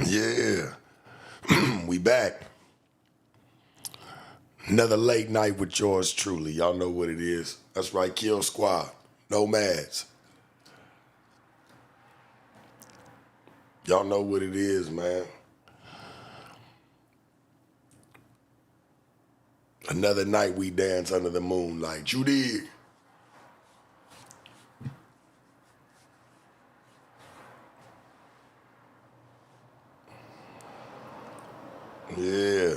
Yeah, we back. Another late night with yours truly. Y'all know what it is. That's right, Kill Squad. Nomads. Y'all know what it is, man. Another night we dance under the moonlight. You dig? Yeah.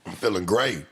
I'm feeling great.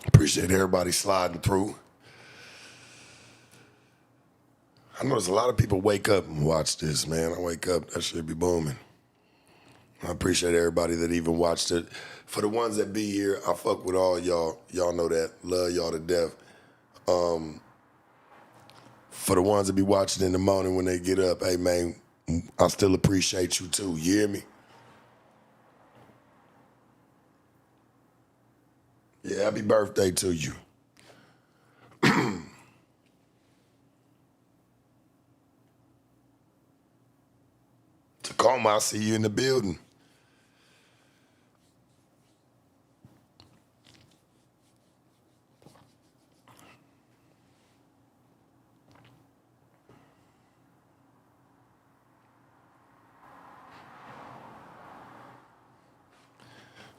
Appreciate everybody sliding through. I know there's a lot of people wake up and watch this, man. I wake up, that shit be booming. I appreciate everybody that even watched it. For the ones that be here, I fuck with all y'all. Y'all know that. Love y'all to death. For the ones that be watching in the morning when they get up, hey man, I still appreciate you too. You hear me? Yeah, happy birthday to you. Tacoma, I see you in the building.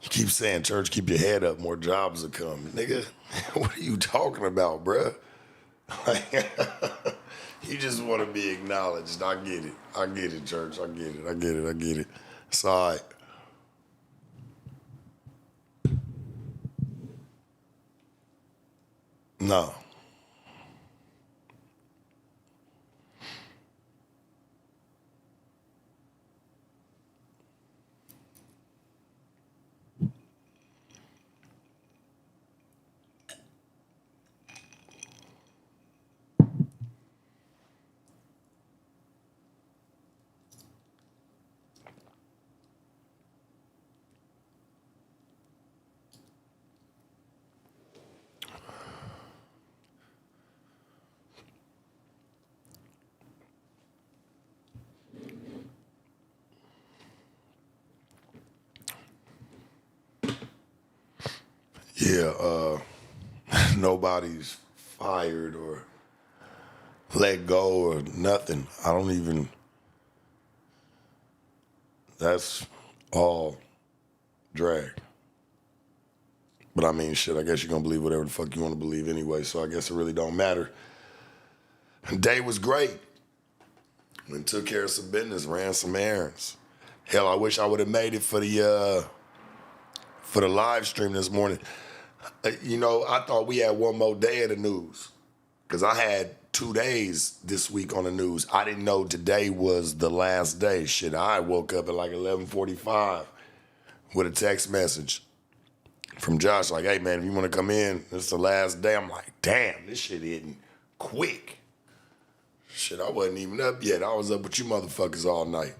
You keep saying, church, keep your head up, more jobs will come. Nigga, what are you talking about, bruh? You just want to be acknowledged. I get it. I get it, church. I get it. I get it. I get it. It's all right. No. Yeah, nobody's fired or let go or nothing. I don't even, that's all drag. But I mean, shit, I guess you're gonna believe whatever the fuck you wanna believe anyway, so I guess it really don't matter. Day was great. Went took care of some business, ran some errands. Hell, I wish I would have made it for the live stream this morning. You know, I thought we had one more day of the news because I had 2 days this week on the news. I didn't know today was the last day. Shit, I woke up at like 11:45 with a text message. from Josh, like, hey man, if you want to come in, it's the last day. I'm like, damn, this shit hitting quick. Shit, I wasn't even up yet. I was up with you motherfuckers all night.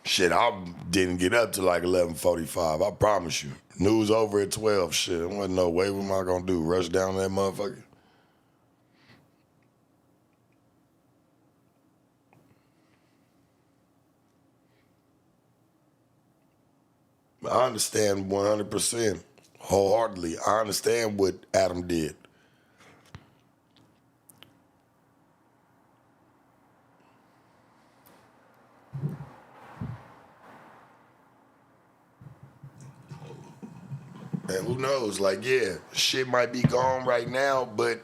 Shit, I didn't get up till like 11:45. I promise you. News over at 12. Shit, there wasn't no way. What am I gonna do? Rush down that motherfucker? I understand 100%, wholeheartedly. I understand what Adam did. And who knows? Like, yeah, shit might be gone right now, but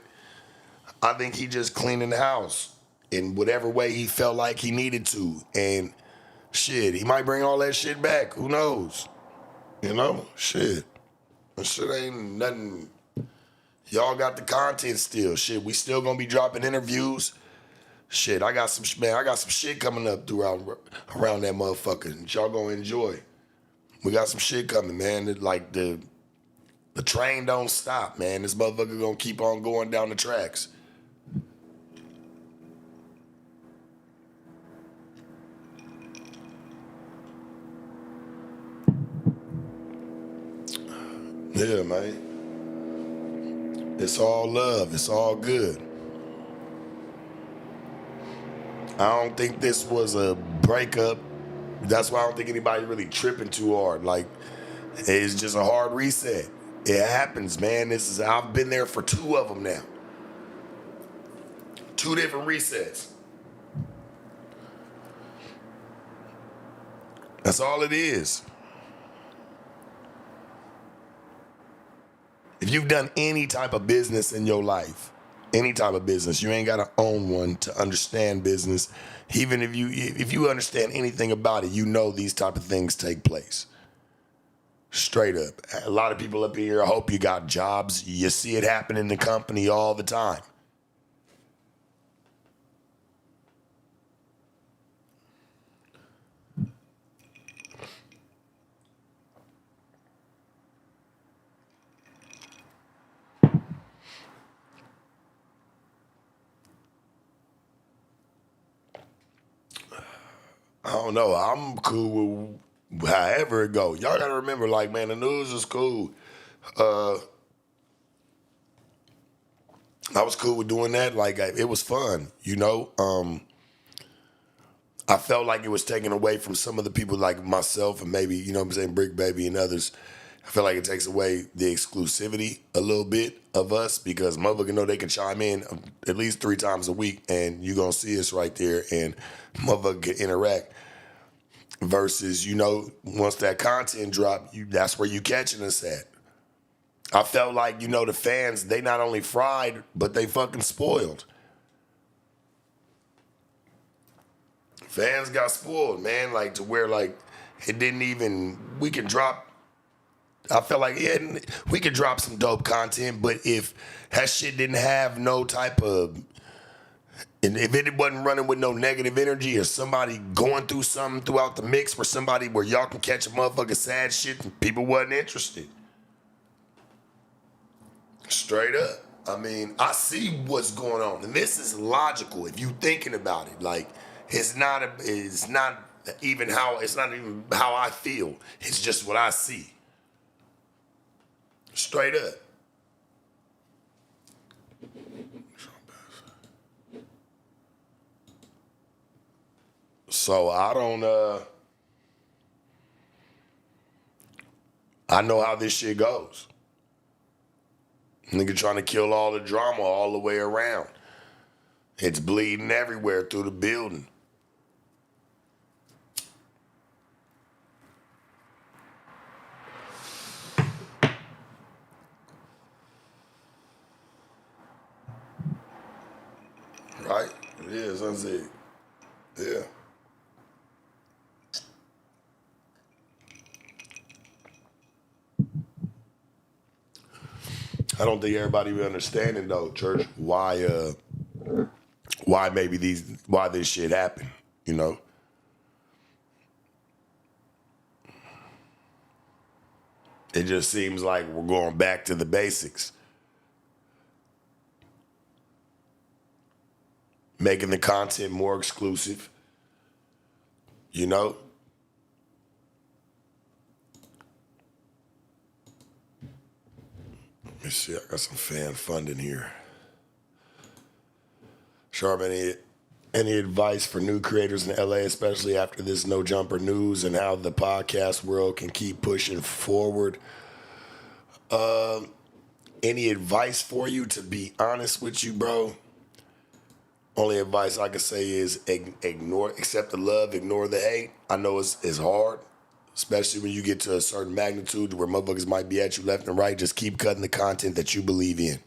I think he just cleaning the house in whatever way he felt like he needed to. And shit, he might bring all that shit back. Who knows? You know? Shit. That shit ain't nothing. Y'all got the content still. Shit, we still gonna be dropping interviews. Shit, I got some shit coming up throughout around that motherfucker that y'all gonna enjoy. We got some shit coming, man. Like the train don't stop, man. This motherfucker gonna keep on going down the tracks. Yeah, man. It's all love. It's all good. I don't think this was a breakup. That's why I don't think anybody really tripping too hard. Like, it's just a hard reset. It happens, man. I've been there for 2 of them now. 2 different resets. That's all it is. If you've done any type of business in your life, any type of business, you ain't gotta own one to understand business. Even if you understand anything about it, you know these type of things take place. Straight up. A lot of people up here, I hope you got jobs. You see it happen in the company all the time. I don't know. I'm cool with however it go. Y'all gotta remember, like, man, the news is cool. I was cool with doing that. Like, it was fun, you know? I felt like it was taken away from some of the people like myself and maybe, you know what I'm saying, Brick Baby and others. I feel like it takes away the exclusivity a little bit of us because motherfuckers know they can chime in at least 3 times a week and you gonna see us right there and motherfucker can interact. Versus, you know, once that content drop, that's where you catching us at. I felt like, you know, the fans, they not only fried, but they fucking spoiled. Fans got spoiled, man, like to where like it didn't even, we could drop, I felt like we could drop some dope content, but if that shit didn't have no type of, and if it wasn't running with no negative energy or somebody going through something throughout the mix where y'all can catch a motherfucking sad shit and people wasn't interested. Straight up. I mean, I see what's going on. And this is logical if you thinking about it. Like, it's not even how I feel. It's just what I see. Straight up. So I know how this shit goes. Nigga trying to kill all the drama all the way around. It's bleeding everywhere through the building. Right? It is, unzig. Yeah. I don't think everybody be understanding though, church, why this shit happened, you know? It just seems like we're going back to the basics. Making the content more exclusive, you know? Let me see, I got some fan funding here. Sharp, any advice for new creators in LA, especially after this No Jumper news and how the podcast world can keep pushing forward? Any advice for you? To be honest with you, bro, only advice I can say is accept the love, ignore the hate. I know it's hard, especially when you get to a certain magnitude where motherfuckers might be at you left and right. Just keep cutting the content that you believe in.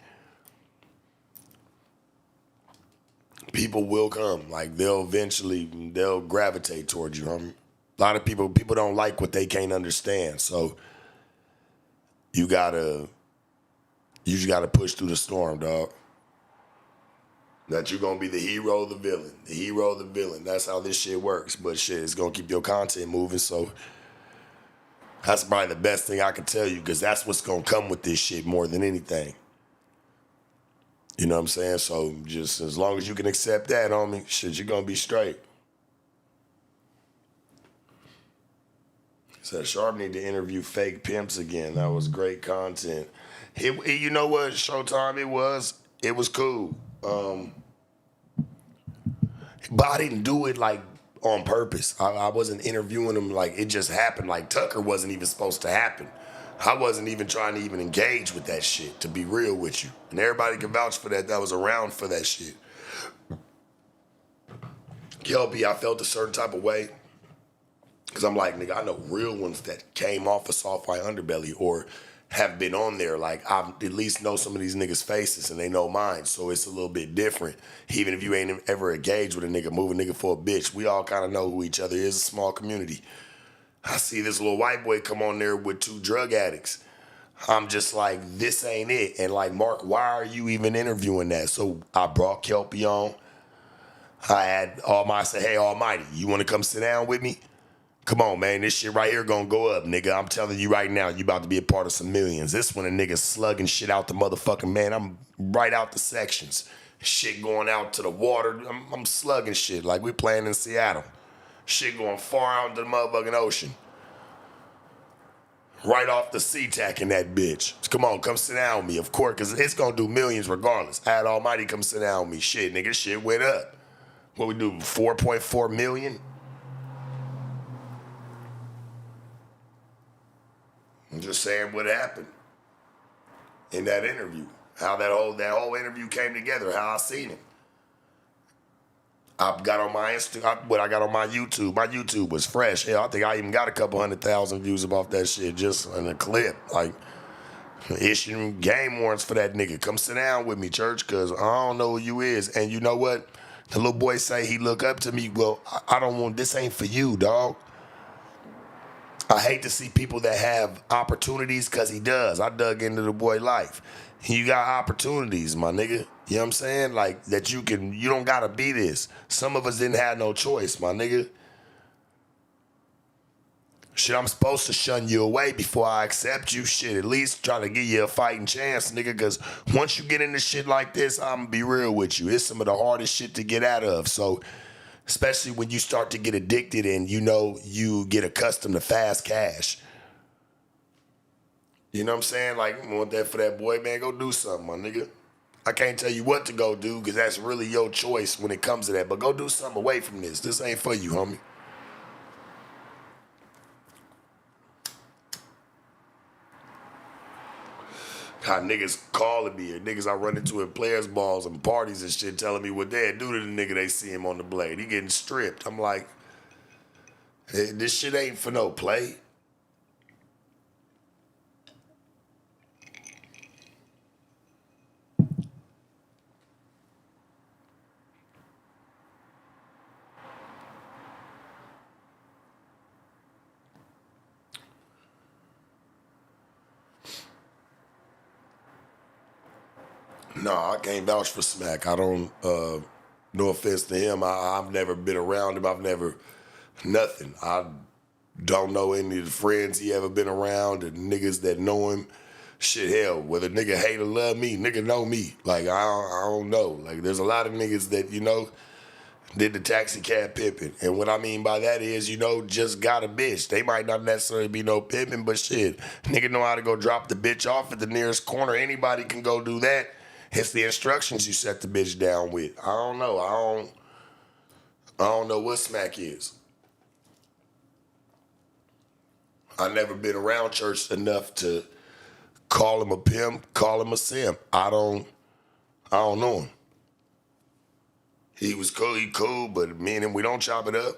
People will come. Like, they'll gravitate towards you. A lot of people don't like what they can't understand. So you just gotta push through the storm, dog. That you're gonna be the hero or the villain. The hero or the villain. That's how this shit works. But shit, it's gonna keep your content moving. So that's probably the best thing I can tell you, because that's what's gonna come with this shit more than anything. You know what I'm saying? So just as long as you can accept that, homie, shit, you're gonna be straight. Said Sharp need to interview fake pimps again. That was great content. You know what, Showtime, it was cool. But I didn't do it like on purpose. I wasn't interviewing him like it just happened. Like Tucker wasn't even supposed to happen. I wasn't even trying to even engage with that shit, to be real with you. And everybody can vouch for that was around for that shit. Kelpie, I felt a certain type of way. Because I'm like, nigga, I know real ones that came off of Soft White Underbelly or have been on there. Like, I at least know some of these niggas' faces and they know mine. So it's a little bit different. Even if you ain't ever engaged with a nigga, move a nigga for a bitch. We all kind of know who each other is, a small community. I see this little white boy come on there with 2 drug addicts. I'm just like, this ain't it. And like, Mark, why are you even interviewing that? So I brought Kelpie on. I said, hey, Almighty, you want to come sit down with me? Come on, man, this shit right here gonna go up, nigga. I'm telling you right now, you about to be a part of some millions. This one a nigga slugging shit out the motherfucking, man. I'm right out the sections. Shit going out to the water. I'm slugging shit like we playing in Seattle. Shit going far out into the motherfucking ocean. Right off the SeaTac in that bitch. Come on, come sit down with me, of course, because it's gonna do millions regardless. I had Almighty come sit down with me. Shit, nigga, shit went up. What we do, 4.4 million? I'm just saying what happened in that interview. How that whole interview came together, how I seen it. I got on my I got on my YouTube. My YouTube was fresh. Hell, I think I even got a couple 100,000 views off that shit just in a clip. Like, issuing game warrants for that nigga. Come sit down with me, church, because I don't know who you is. And you know what? The little boy say he look up to me. Well, I don't want, this ain't for you, dog. I hate to see people that have opportunities, because he does. I dug into the boy life. You got opportunities, my nigga. You know what I'm saying? Like, that you don't gotta be this. Some of us didn't have no choice, my nigga. Shit, I'm supposed to shun you away before I accept you. Shit, at least try to give you a fighting chance, nigga, because once you get into shit like this, I'm gonna be real with you. It's some of the hardest shit to get out of. So, especially when you start to get addicted and you get accustomed to fast cash. You know what I'm saying? Like, I want that for that boy, man. Go do something, my nigga. I can't tell you what to go do, because that's really your choice when it comes to that. But go do something away from this. This ain't for you, homie. How niggas calling me, or niggas I run into at players' balls and parties and shit, telling me what they do to the nigga they see him on the blade. He getting stripped. I'm like, hey, this shit ain't for no play. No, I can't vouch for Smack. I don't, no offense to him. I've never been around him. I've never, nothing. I Don't know any of the friends he ever been around, the niggas that know him. Shit, hell, whether nigga hate or love me, nigga know me. Like, I don't know. Like, there's a lot of niggas that, did the taxi cab pimping. And what I mean by that is, just got a bitch. They might not necessarily be no pimping, but shit, nigga know how to go drop the bitch off at the nearest corner. Anybody can go do that. It's the instructions you set the bitch down with. I don't know. I don't know what smack is. I never been around church enough to call him a pimp, call him a simp. I don't know him. He was cool, he cool, but me and him, we don't chop it up.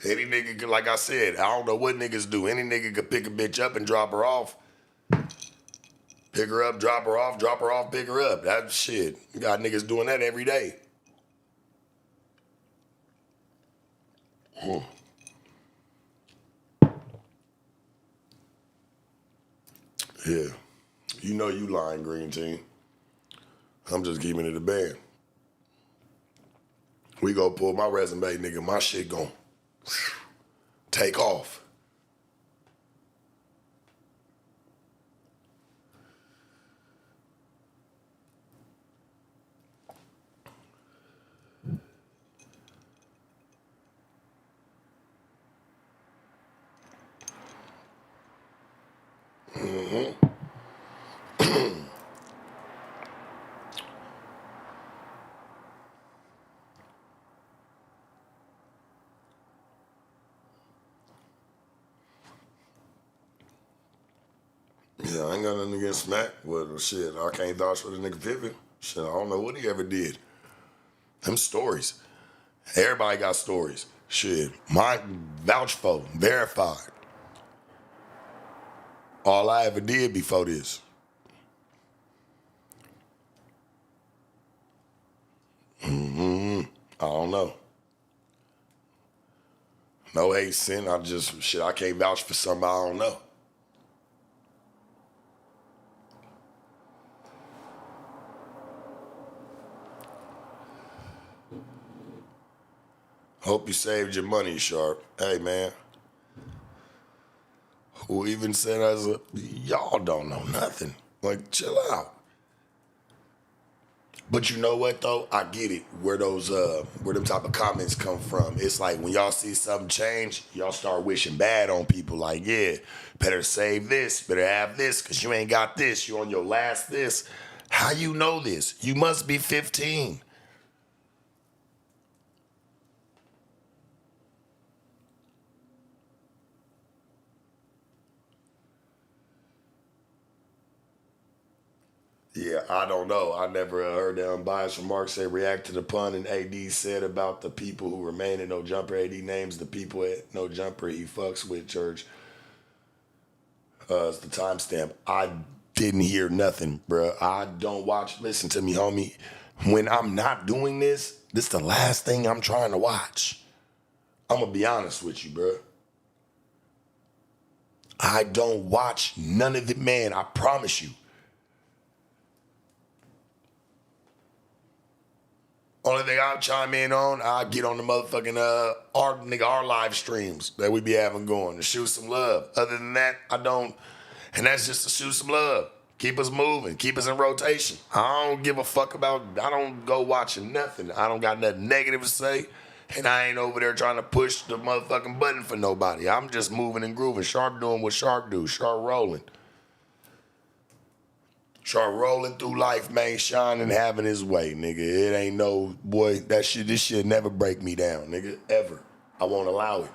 Any nigga, like I said, I don't know what niggas do. Any nigga could pick a bitch up and drop her off. Pick her up, drop her off, pick her up. That shit. You got niggas doing that every day. Yeah. You know you lying, Green Team. I'm just keeping it a band. We go pull my resume, nigga. My shit gon' take off. Yeah, I ain't got nothing against Smack. Well, shit, I can't vouch for the nigga Pippin. Shit, I don't know what he ever did. Them stories. Everybody got stories. Shit, mine vouch for, verified. All I ever did before this. I don't know. No hate sin. I can't vouch for something I don't know. Hope you saved your money, Sharp. Hey, man. Who even said y'all don't know nothing. Like, chill out. But you know what though? I get it. Where them type of comments come from. It's like when y'all see something change, y'all start wishing bad on people. Like, yeah, better save this, better have this, cause you ain't got this. You on your last this. How you know this? You must be 15. Yeah, I don't know. I never heard the unbiased remarks say react to the pun and AD said about the people who remain in No Jumper. AD names the people at No Jumper he fucks with church. It's the timestamp. I didn't hear nothing, bruh. I don't watch. Listen to me, homie. When I'm not doing this the last thing I'm trying to watch. I'm gonna be honest with you, bruh. I don't watch none of it, man. I promise you. Only thing I'll chime in on, I'll get on the motherfucking our live streams that we be having going to shoot some love. Other than that, I don't, and that's just to shoot some love. Keep us moving, keep us in rotation. I don't give a fuck about, I don't go watching nothing. I don't got nothing negative to say, and I ain't over there trying to push the motherfucking button for nobody. I'm just moving and grooving. Sharp doing what Sharp do, Sharp rolling. Start rolling through life, man, shining, having his way, nigga. It ain't no, boy, this shit never break me down, nigga, ever. I won't allow it.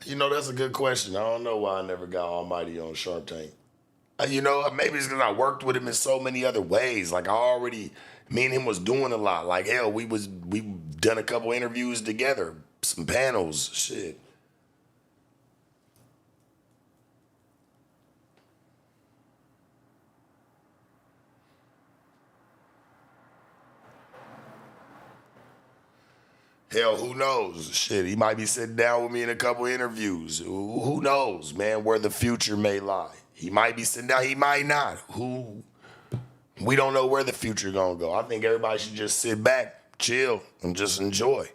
That's a good question. I don't know why I never got Almighty on Sharp Tank. Maybe it's because I worked with him in so many other ways. Like, me and him was doing a lot. Like, hell, we done a couple interviews together, some panels, shit. Hell, who knows? Shit, he might be sitting down with me in a couple interviews. Who knows, man, where the future may lie. He might be sitting down, he might not. We don't know where the future gonna go. I think everybody should just sit back, chill, and just enjoy.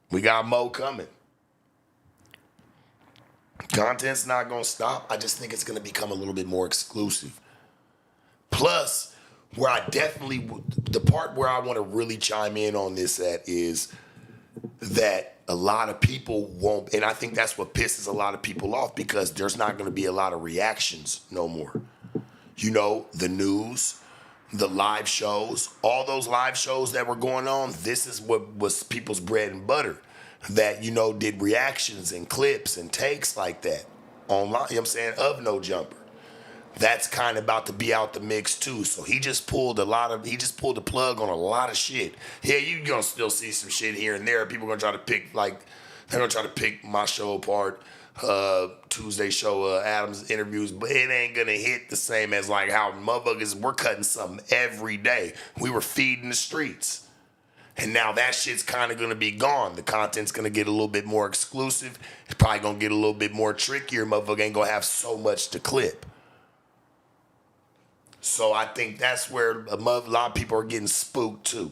We got more coming. Content's not gonna stop. I just think it's gonna become a little bit more exclusive. Plus, where I definitely, the part where I want to really chime in on this at is that a lot of people won't, and I think that's what pisses a lot of people off, because there's not going to be a lot of reactions no more. You know, the news, the live shows, all those live shows that were going on, this is what was people's bread and butter, that, you know, did reactions and clips and takes like that online, you know what I'm saying, of No Jumper. That's kind of about to be out the mix too. So he just pulled the plug on a lot of shit. Yeah, you're gonna still see some shit here and there. People gonna try to pick, like, they're gonna try to pick my show apart, Tuesday show, Adam's interviews, but it ain't gonna hit the same as like how motherfuckers, we're cutting something every day. We were feeding the streets. And now that shit's kind of gonna be gone. The content's gonna get a little bit more exclusive. It's probably gonna get a little bit more trickier. Motherfucker ain't gonna have so much to clip. So I think that's where a lot of people are getting spooked too.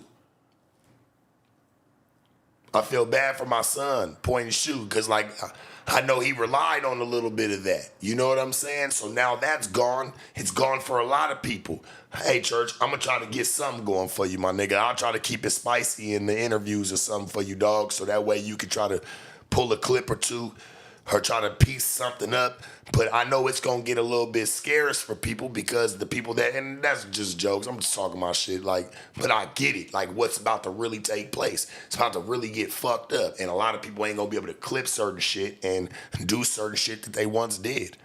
I feel bad for my son, point and shoot, because like I know he relied on a little bit of that. You know what I'm saying? So now that's gone. It's gone for a lot of people. Hey, church, I'm going to try to get something going for you, my nigga. I'll try to keep it spicy in the interviews or something for you, dog, so that way you can try to pull a clip or two or try to piece something up. But I know it's going to get a little bit scarce for people, because the people that, and that's just jokes, I'm just talking about shit, like, but I get it, like what's about to really take place. It's about to really get fucked up, and a lot of people ain't going to be able to clip certain shit and do certain shit that they once did.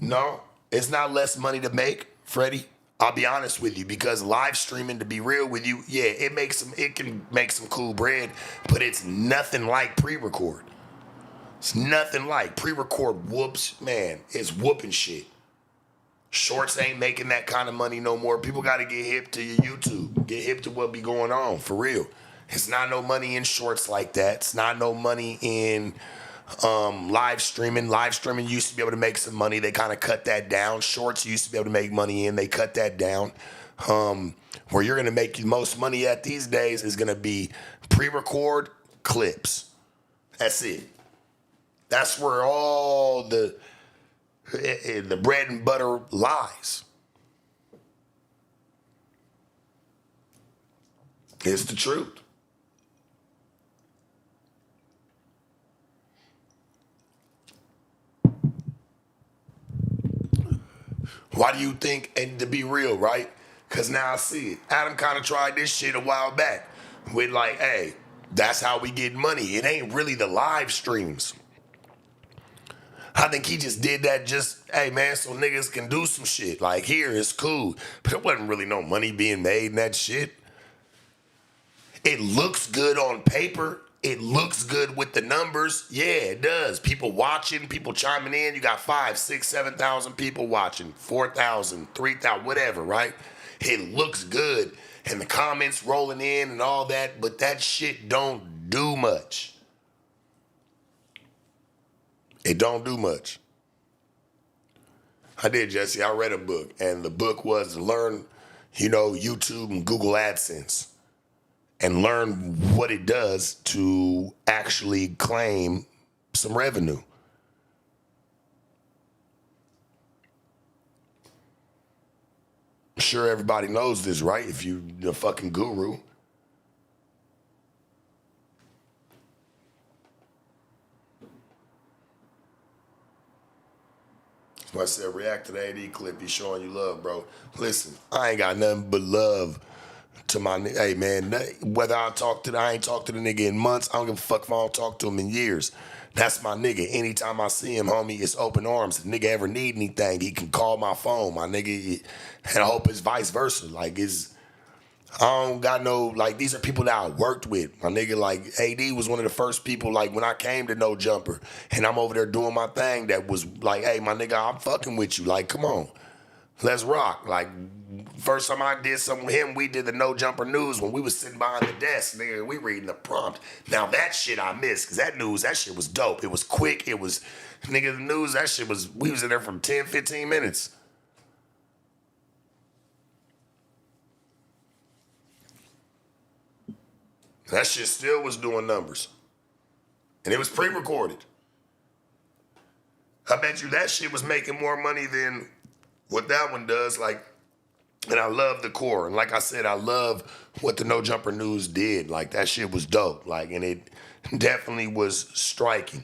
No, it's not less money to make, Freddie. I'll be honest with you, because live streaming, to be real with you, yeah, it can make some cool bread, but it's nothing like pre-record. It's nothing like pre-record whoops, man. It's whooping shit. Shorts ain't making that kind of money no more. People got to get hip to your YouTube. Get hip to what be going on, for real. It's not no money in shorts like that. It's not no money in live streaming. Live streaming used to be able to make some money. They kind of cut that down. Shorts used to be able to make money in. They cut that down. Where you're going to make the most money at these days is going to be pre-record clips. That's it. That's where all the bread and butter lies. It's the truth. Why do you think, and to be real, right? Because now I see it. Adam kind of tried this shit a while back with like, hey, that's how we get money. It ain't really the live streams. I think he just did that just, hey man, so niggas can do some shit. Like here, it's cool. But there wasn't really no money being made in that shit. It looks good on paper. It looks good with the numbers. Yeah, it does. People watching, people chiming in. You got 5, 6, 7,000 people watching, 4,000, 3,000, whatever, right? It looks good. And the comments rolling in and all that, but that shit don't do much. It don't do much. I did, Jesse. I read a book, and the book was to learn, YouTube and Google AdSense and learn what it does to actually claim some revenue. I'm sure everybody knows this, right? If you're a fucking guru. I said, react to the AD clip. He's showing you love, bro. Listen, I ain't got nothing but love to my nigga. Hey, man, whether I ain't talked to the nigga in months, I don't give a fuck if I don't talk to him in years. That's my nigga. Anytime I see him, homie, it's open arms. If the nigga ever need anything, he can call my phone, my nigga. And I hope it's vice versa. Like, I don't got no, like, these are people that I worked with. My nigga, like, AD was one of the first people, like, when I came to No Jumper, and I'm over there doing my thing, that was like, hey, my nigga, I'm fucking with you. Like, come on. Let's rock. Like, First time I did something with him, we did the No Jumper News when we was sitting behind the desk, nigga. We reading the prompt. Now that shit I missed, because that shit was dope. It was quick. It was, nigga, the news, that shit was, we was in there for 10, 15 minutes. That shit still was doing numbers. And it was pre-recorded. I bet you that shit was making more money than what that one does. Like, and I love the core. And like I said, I love what the No Jumper News did. Like, that shit was dope. Like, and it definitely was striking.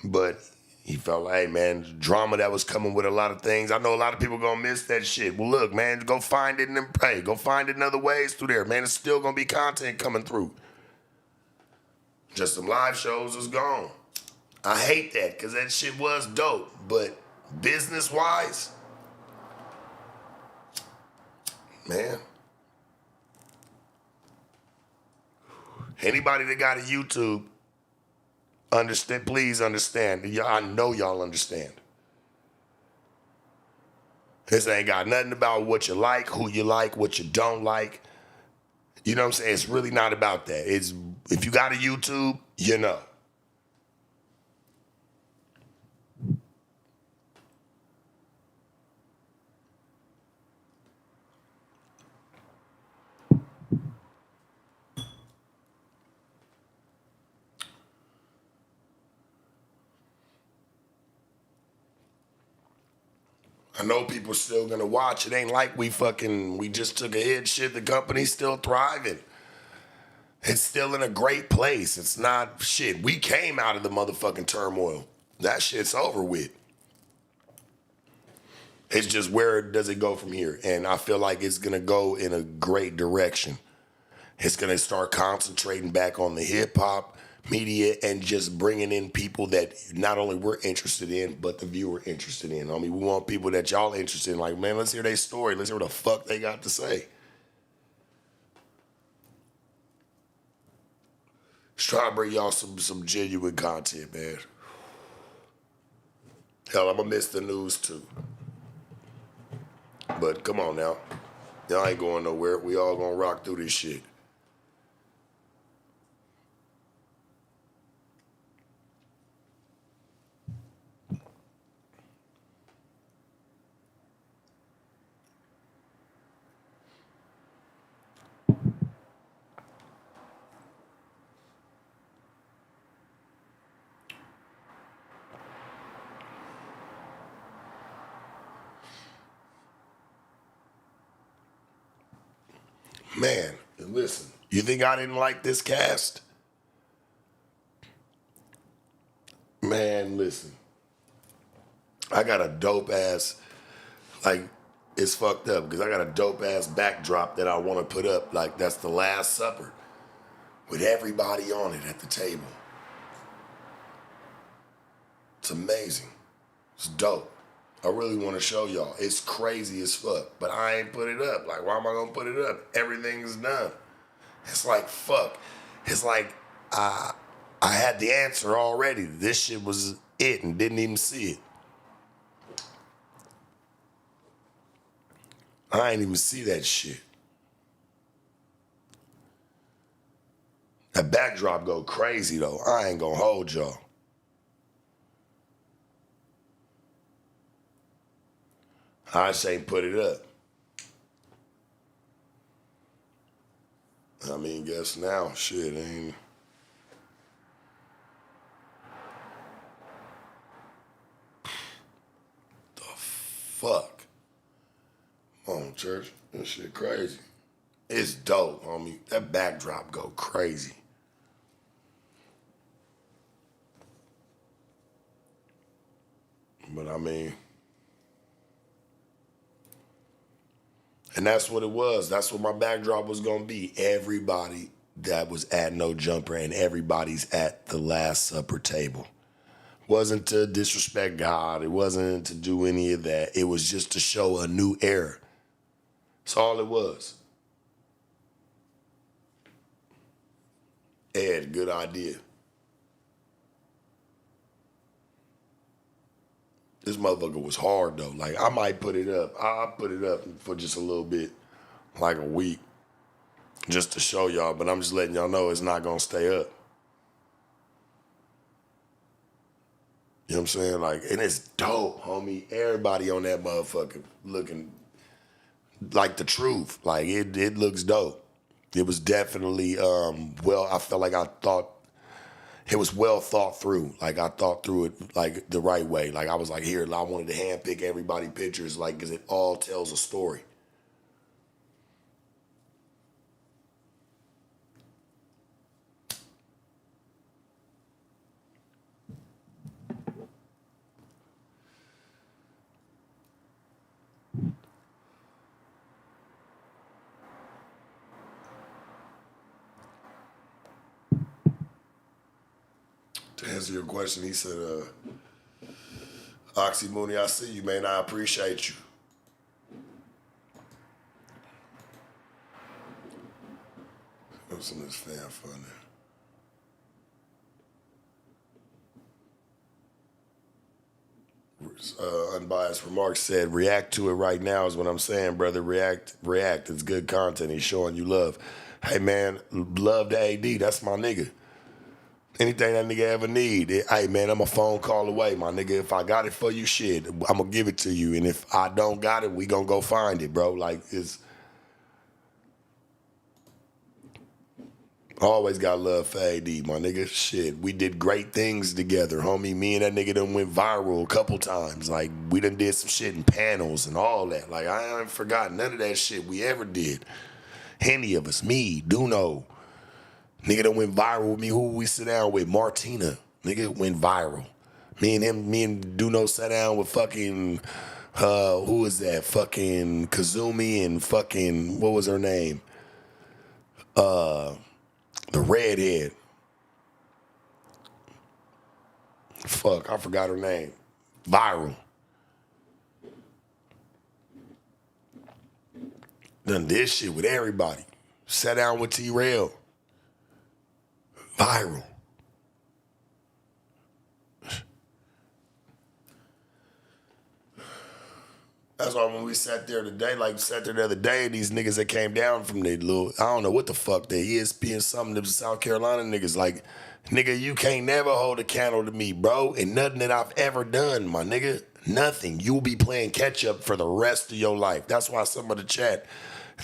But he felt like, hey, man, drama that was coming with a lot of things. I know a lot of people gonna miss that shit. Well, look, man, go find it and pray. Go find it in other ways through there. Man, it's still gonna be content coming through. Just some live shows is gone. I hate that because that shit was dope. But business-wise, man, anybody that got a YouTube, understand, please understand. I know y'all understand. This ain't got nothing about what you like, who you like, what you don't like. You know what I'm saying? It's really not about that. It's, if you got a YouTube, you know. I know people still gonna watch. It ain't like we just took a hit. Shit, the company's still thriving. It's still in a great place. It's not shit. We came out of the motherfucking turmoil. That shit's over with. It's just where does it go from here? And I feel like it's gonna go in a great direction. It's gonna start concentrating back on the hip hop media and just bringing in people that not only we're interested in, but the viewer interested in. I mean, we want people that y'all interested in. Like, man, let's hear their story. Let's hear what the fuck they got to say. Let's try to bring y'all some genuine content, man. Hell, I'm gonna miss the news too. But come on now. Y'all ain't going nowhere. We all gonna rock through this shit. Man, listen, you think I didn't like this cast? Man, listen. I got a dope ass, like, it's fucked up because I got a dope ass backdrop that I want to put up. Like, that's the Last Supper with everybody on it at the table. It's amazing. It's dope. I really want to show y'all. It's crazy as fuck, but I ain't put it up. Like, why am I gonna put it up? Everything's done. It's like, fuck. It's like I had the answer already. This shit was it and didn't even see it. I ain't even see that shit. That backdrop go crazy though. I ain't gonna hold y'all. I say put it up. I mean, guess now, shit ain't. The fuck? Come on, church. This shit crazy. It's dope, homie. That backdrop go crazy. But I mean, and that's what it was. That's what my backdrop was gonna be. Everybody that was at No Jumper and everybody's at the Last Supper table. Wasn't to disrespect God. It wasn't to do any of that. It was just to show a new era. That's all it was. Ed, good idea. This motherfucker was hard though. Like I might put it up. I'll put it up for just a little bit, like a week, just to show y'all. But I'm just letting y'all know it's not gonna stay up. You know what I'm saying? Like, and it's dope, homie. Everybody on that motherfucker looking like the truth. Like it looks dope. It was definitely I felt like I thought it was well thought through. Like I thought through it like the right way. Like I was like, here, I wanted to handpick everybody pictures, like, because it all tells a story. To answer your question, he said, Oxy Mooney, I see you, man. I appreciate you. What's in this fan funny? Unbiased Remarks said, react to it right now is what I'm saying, brother. React. It's good content. He's showing you love. Hey, man, love to AD. That's my nigga. Anything that nigga ever need, hey, man, I'm a phone call away, my nigga. If I got it for you, shit, I'm going to give it to you. And if I don't got it, we going to go find it, bro. Like, it's... Always got love for AD, my nigga. Shit, we did great things together, homie. Me and that nigga done went viral a couple times. Like, we done did some shit in panels and all that. Like, I ain't forgot none of that shit we ever did. Any of us, me, Duno. Nigga done went viral with me. Who we sit down with? Martina. Nigga went viral. Me and Duno sat down with fucking, who is that? Fucking Kazumi and fucking, what was her name? The redhead. Fuck, I forgot her name. Viral. Done this shit with everybody. Sat down with T-Rail. Viral. That's why when we sat there today, the other day, these niggas that came down from the little, I don't know what the fuck, the ESPN something, them South Carolina niggas, like, nigga, you can't never hold a candle to me, bro, and nothing that I've ever done, my nigga, nothing. You'll be playing catch up for the rest of your life. That's why some of the chat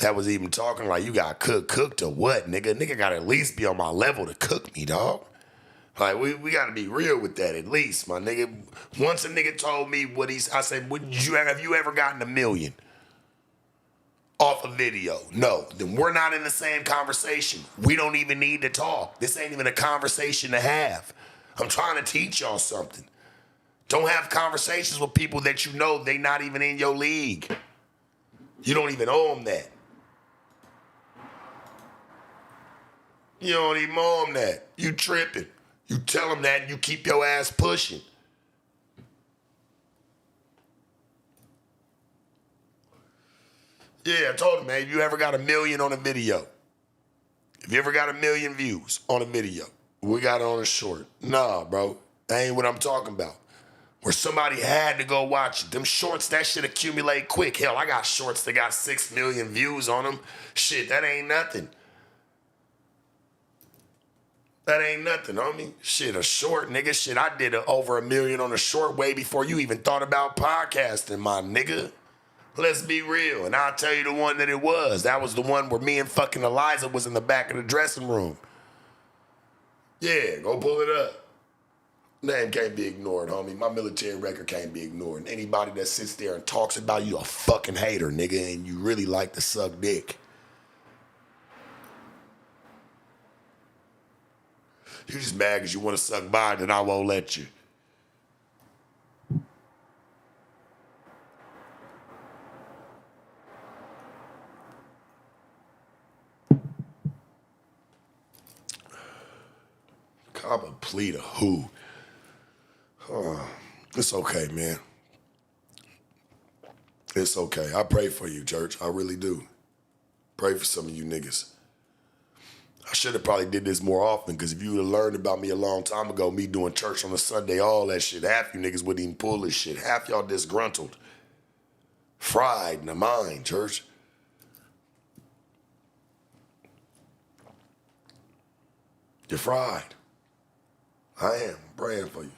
that was even talking like, you got cook to what, nigga? Nigga got to at least be on my level to cook me, dog. Like, we got to be real with that at least, my nigga. Once a nigga told me I said, have you ever gotten $1 million off a video? No. Then we're not in the same conversation. We don't even need to talk. This ain't even a conversation to have. I'm trying to teach y'all something. Don't have conversations with people that you know they not even in your league. You don't even owe them that. You don't even owe them that. You tripping. You tell them that and you keep your ass pushing. Yeah, I told him, man, if you ever got $1 million on a video, if you ever got 1 million views on a video, we got it on a short. Nah, bro, that ain't what I'm talking about. Where somebody had to go watch it. Them shorts, that shit accumulate quick. Hell, I got shorts that got 6 million views on them. Shit, that ain't nothing. That ain't nothing, homie. Shit, a short, nigga. Shit, I did over 1 million on a short way before you even thought about podcasting, my nigga. Let's be real. And I'll tell you the one that it was. That was the one where me and fucking Eliza was in the back of the dressing room. Yeah, go pull it up. Name can't be ignored, homie. My military record can't be ignored. And anybody that sits there and talks about you a fucking hater, nigga, and you really like to suck dick. You just mad because you want to suck mine and I won't let you. Cop a plea to who? It's okay, man. It's okay. I pray for you, church. I really do. Pray for some of you niggas. I should have probably did this more often, because if you would have learned about me a long time ago, me doing church on a Sunday, all that shit, half you niggas wouldn't even pull this shit. Half y'all disgruntled. Fried in the mind, church. You're fried. I am praying for you.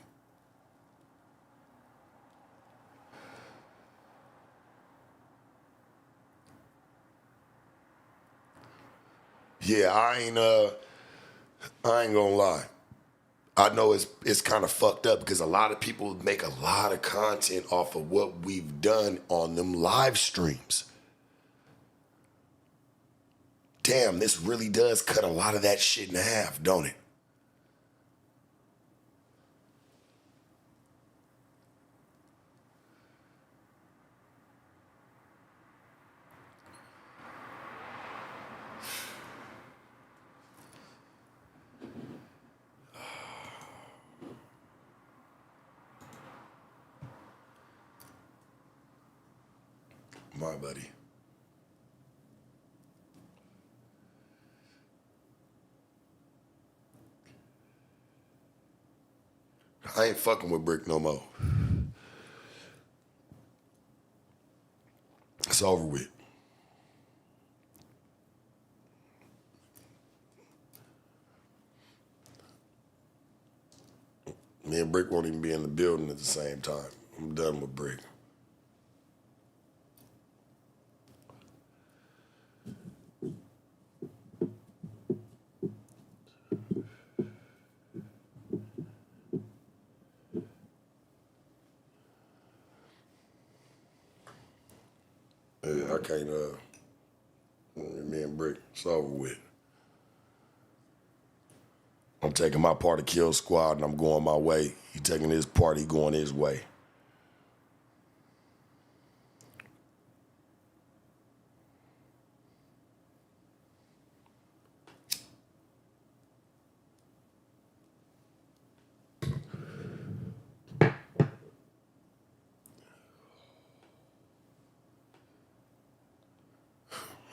Yeah, I ain't gonna lie. I know it's kind of fucked up, because a lot of people make a lot of content off of what we've done on them live streams. Damn, this really does cut a lot of that shit in half, don't it? My buddy. I ain't fucking with Brick no more. It's over with. Me and Brick won't even be in the building at the same time. I'm done with Brick. Yeah, I can't, me and Brick, it's over with. I'm taking my part of Kill Squad and I'm going my way. He taking his part, he going his way.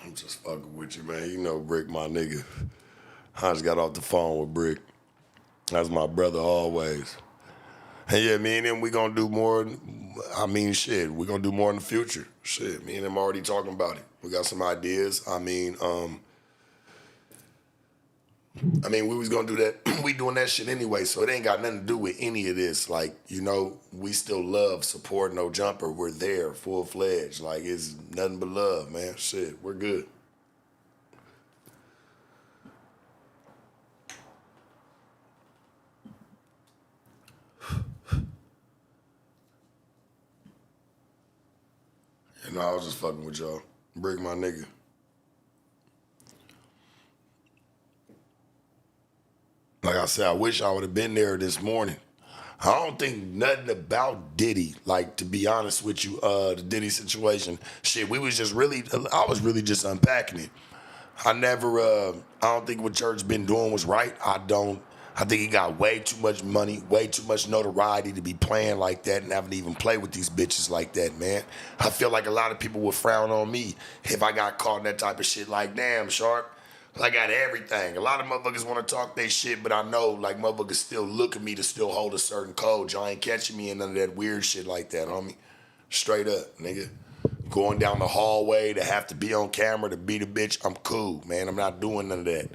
I'm just fucking with you, man. You know Brick, my nigga. I just got off the phone with Brick. That's my brother always. And yeah, me and him, we gonna do more. I mean, shit, we gonna do more in the future. Shit, me and him already talking about it. We got some ideas. We was gonna do that. We doing that shit anyway, so it ain't got nothing to do with any of this. Like, you know, we still love, support, no jumper. We're there, full fledged. Like, it's nothing but love, man. Shit, we're good. You know, I was just fucking with y'all. Brick, my nigga. Like I said, I wish I would have been there this morning. I don't think nothing about Diddy, like, to be honest with you, the Diddy situation. Shit, I was really just unpacking it. I don't think what Church been doing was right. I think he got way too much money, way too much notoriety to be playing like that and having to even play with these bitches like that, man. I feel like a lot of people would frown on me if I got caught in that type of shit. Like, damn, Sharp, I got everything. A lot of motherfuckers want to talk their shit, but I know, like, motherfuckers still look at me to still hold a certain code. Y'all ain't catching me in none of that weird shit like that, homie. Straight up, nigga. Going down the hallway to have to be on camera to beat a bitch, I'm cool, man. I'm not doing none of that.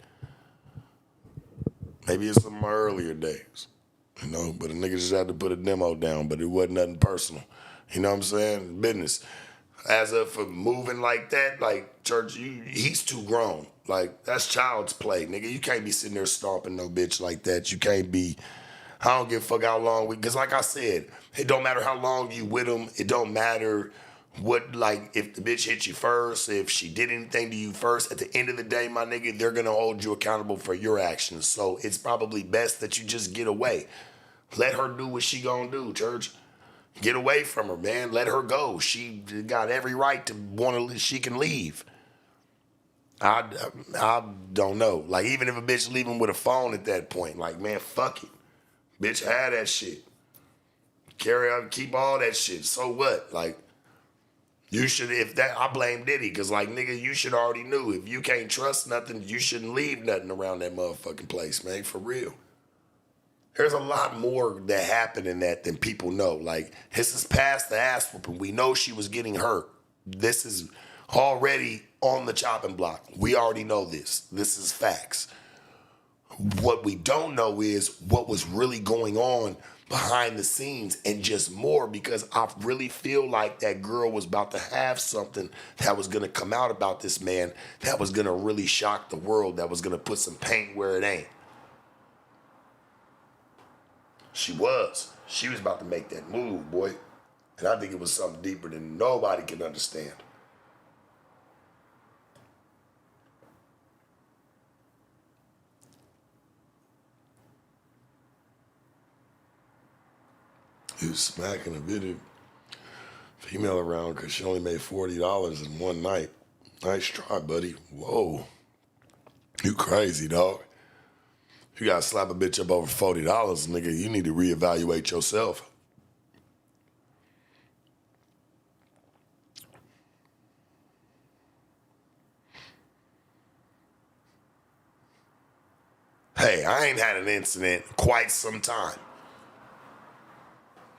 Maybe it's some of my earlier days, you know, but a nigga just had to put a demo down, but it wasn't nothing personal. You know what I'm saying? Business. As of for moving like that, like, Church, he's too grown. Like, that's child's play, nigga. You can't be sitting there stomping no bitch like that. You can't be, I don't give a fuck how long because like I said, it don't matter how long you with him. It don't matter what, like, if the bitch hit you first, if she did anything to you first. At the end of the day, my nigga, they're going to hold you accountable for your actions. So it's probably best that you just get away. Let her do what she gonna do, Church. Get away from her, man. Let her go. She got every right to want to, she can leave. I don't know. Like, even if a bitch leaving with a phone at that point, like, man, fuck it. Bitch, have that shit. Carry out, keep all that shit. So what? Like, You should, if that, I blame Diddy, because like, nigga, you should already knew. If you can't trust nothing, you shouldn't leave nothing around that motherfucking place, man, for real. There's a lot more that happened in that than people know. Like, this is past the ass whooping. We know she was getting hurt. This is already on the chopping block. We already know this. This is facts. What we don't know is what was really going on behind the scenes, and just more, because I really feel like that girl was about to have something that was going to come out about this man that was going to really shock the world, that was going to put some paint where it ain't. She was about to make that move, boy. And I think it was something deeper than nobody can understand. He was smacking a video female around because she only made $40 in one night. Nice try, buddy. Whoa. You crazy, dog. You gotta slap a bitch up over $40, nigga. You need to reevaluate yourself. Hey, I ain't had an incident in quite some time.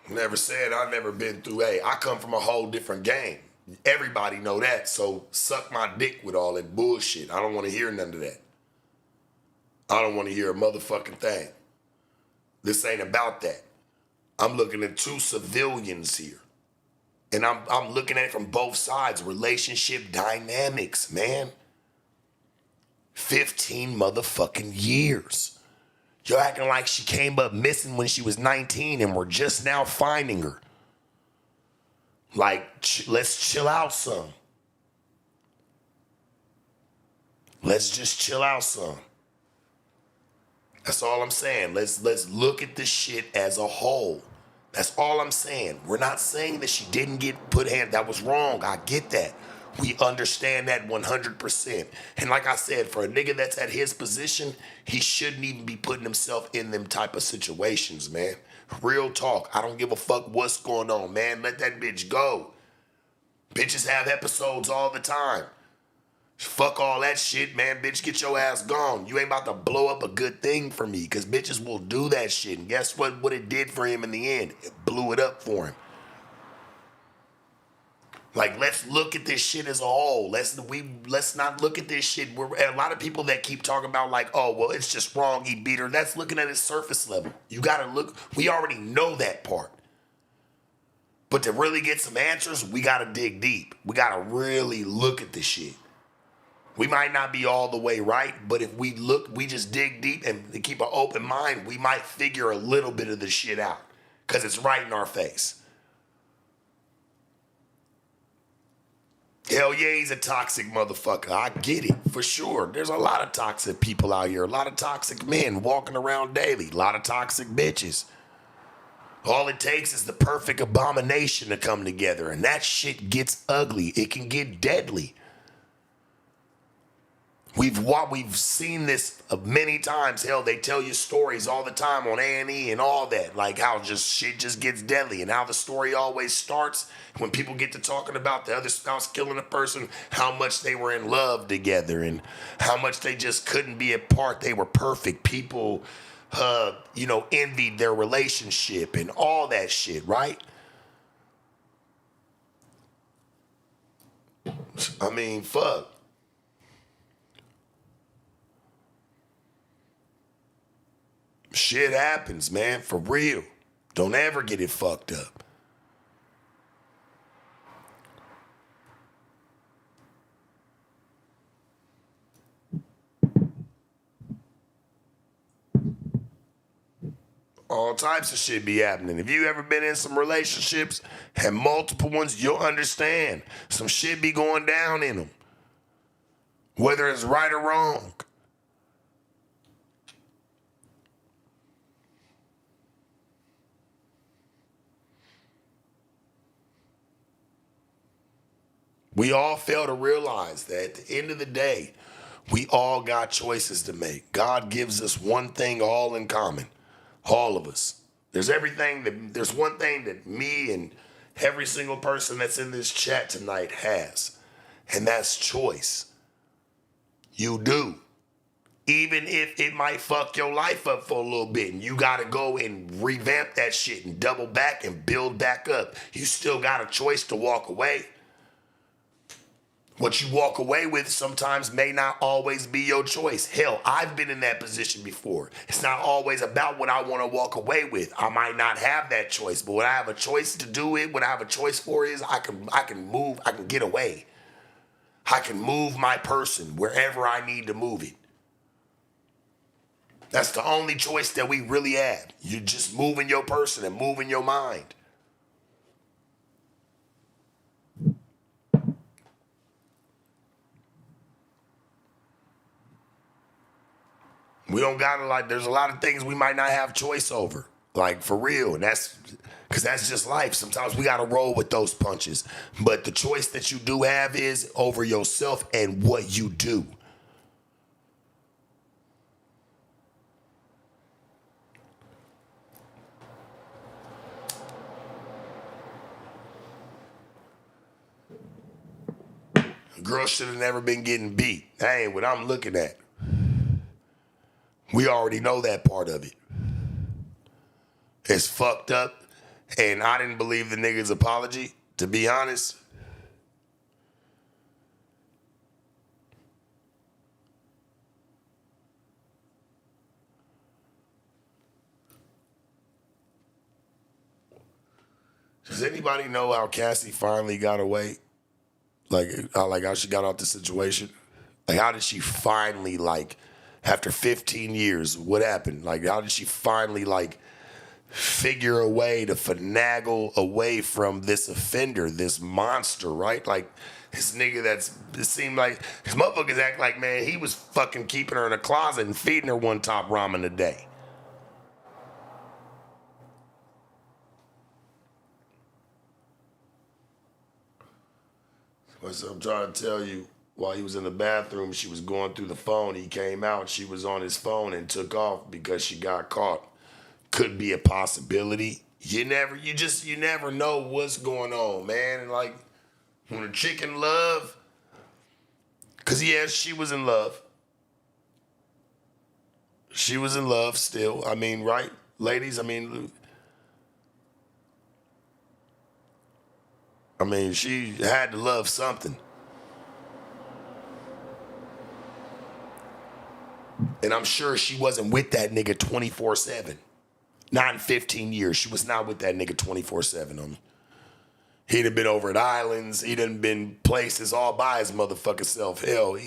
Never said I never been through. Hey, I come from a whole different game. Everybody know that, so suck my dick with all that bullshit. I don't want to hear none of that. I don't want to hear a motherfucking thing. This ain't about that. I'm looking at two civilians here. And I'm looking at it from both sides. Relationship dynamics, man. 15 motherfucking years. You're acting like she came up missing when she was 19 and we're just now finding her. Like, let's chill out some. Let's just chill out some. That's all I'm saying. Let's look at this shit as a whole. That's all I'm saying. We're not saying that she didn't get put hand. That was wrong. I get that. We understand that 100%. And like I said, for a nigga that's at his position, he shouldn't even be putting himself in them type of situations, man. Real talk. I don't give a fuck what's going on, man. Let that bitch go. Bitches have episodes all the time. Fuck all that shit, man. Bitch, get your ass gone. You ain't about to blow up a good thing for me, because bitches will do that shit. And guess what it did for him in the end? It blew it up for him. Like, let's look at this shit as a whole. Let's not look at this shit. A lot of people that keep talking about like, oh, well, it's just wrong, he beat her. That's looking at his surface level. You gotta look. We already know that part. But to really get some answers, we gotta dig deep. We gotta really look at this shit. We might not be all the way right, but if we look, we just dig deep and keep an open mind, we might figure a little bit of the shit out, because it's right in our face. Hell yeah, he's a toxic motherfucker. I get it, for sure. There's a lot of toxic people out here. A lot of toxic men walking around daily. A lot of toxic bitches. All it takes is the perfect abomination to come together, and that shit gets ugly. It can get deadly. We've seen this many times. Hell, they tell you stories all the time on A&E and all that, like how just shit just gets deadly, and how the story always starts when people get to talking about the other spouse killing a person, how much they were in love together and how much they just couldn't be apart. They were perfect. People, envied their relationship and all that shit, right? I mean, fuck. Shit happens, man, for real. Don't ever get it fucked up. All types of shit be happening. If you ever been in some relationships, had multiple ones, you'll understand. Some shit be going down in them. Whether it's right or wrong. We all fail to realize that at the end of the day, we all got choices to make. God gives us one thing all in common. All of us. There's one thing that me and every single person that's in this chat tonight has. And that's choice. You do. Even if it might fuck your life up for a little bit and you got to go and revamp that shit and double back and build back up, you still got a choice to walk away. What you walk away with sometimes may not always be your choice. Hell, I've been in that position before. It's not always about what I want to walk away with. I might not have that choice, but when I have a choice to do it, what I have a choice for is I can move, I can get away. I can move my person wherever I need to move it. That's the only choice that we really have. You're just moving your person and moving your mind. We don't gotta, like, there's a lot of things we might not have choice over. Like, for real. And that's because that's just life. Sometimes we gotta roll with those punches. But the choice that you do have is over yourself and what you do. Girl should have never been getting beat. That ain't what I'm looking at. We already know that part of it. It's fucked up, and I didn't believe the nigga's apology, to be honest. Does anybody know how Cassie finally got away? Like how she got out the situation? Like, how did she finally, like, after 15 years, what happened? Like, how did she finally, like, figure a way to finagle away from this offender, this monster, right? Like, this nigga it seemed like, his motherfuckers act like, man, he was fucking keeping her in a closet and feeding her one top ramen a day. So I'm trying to tell you, while he was in the bathroom, she was going through the phone. He came out, she was on his phone and took off because she got caught. Could be a possibility. You never know what's going on, man. And like, when a chick in love, because yes, she was in love. She was in love still. I mean, right? Ladies, I mean, she had to love something. And I'm sure she wasn't with that nigga 24/7. Not in 15 years. She was not with that nigga 24/7 on me. He done been over at islands. He done been places all by his motherfucking self. Hell,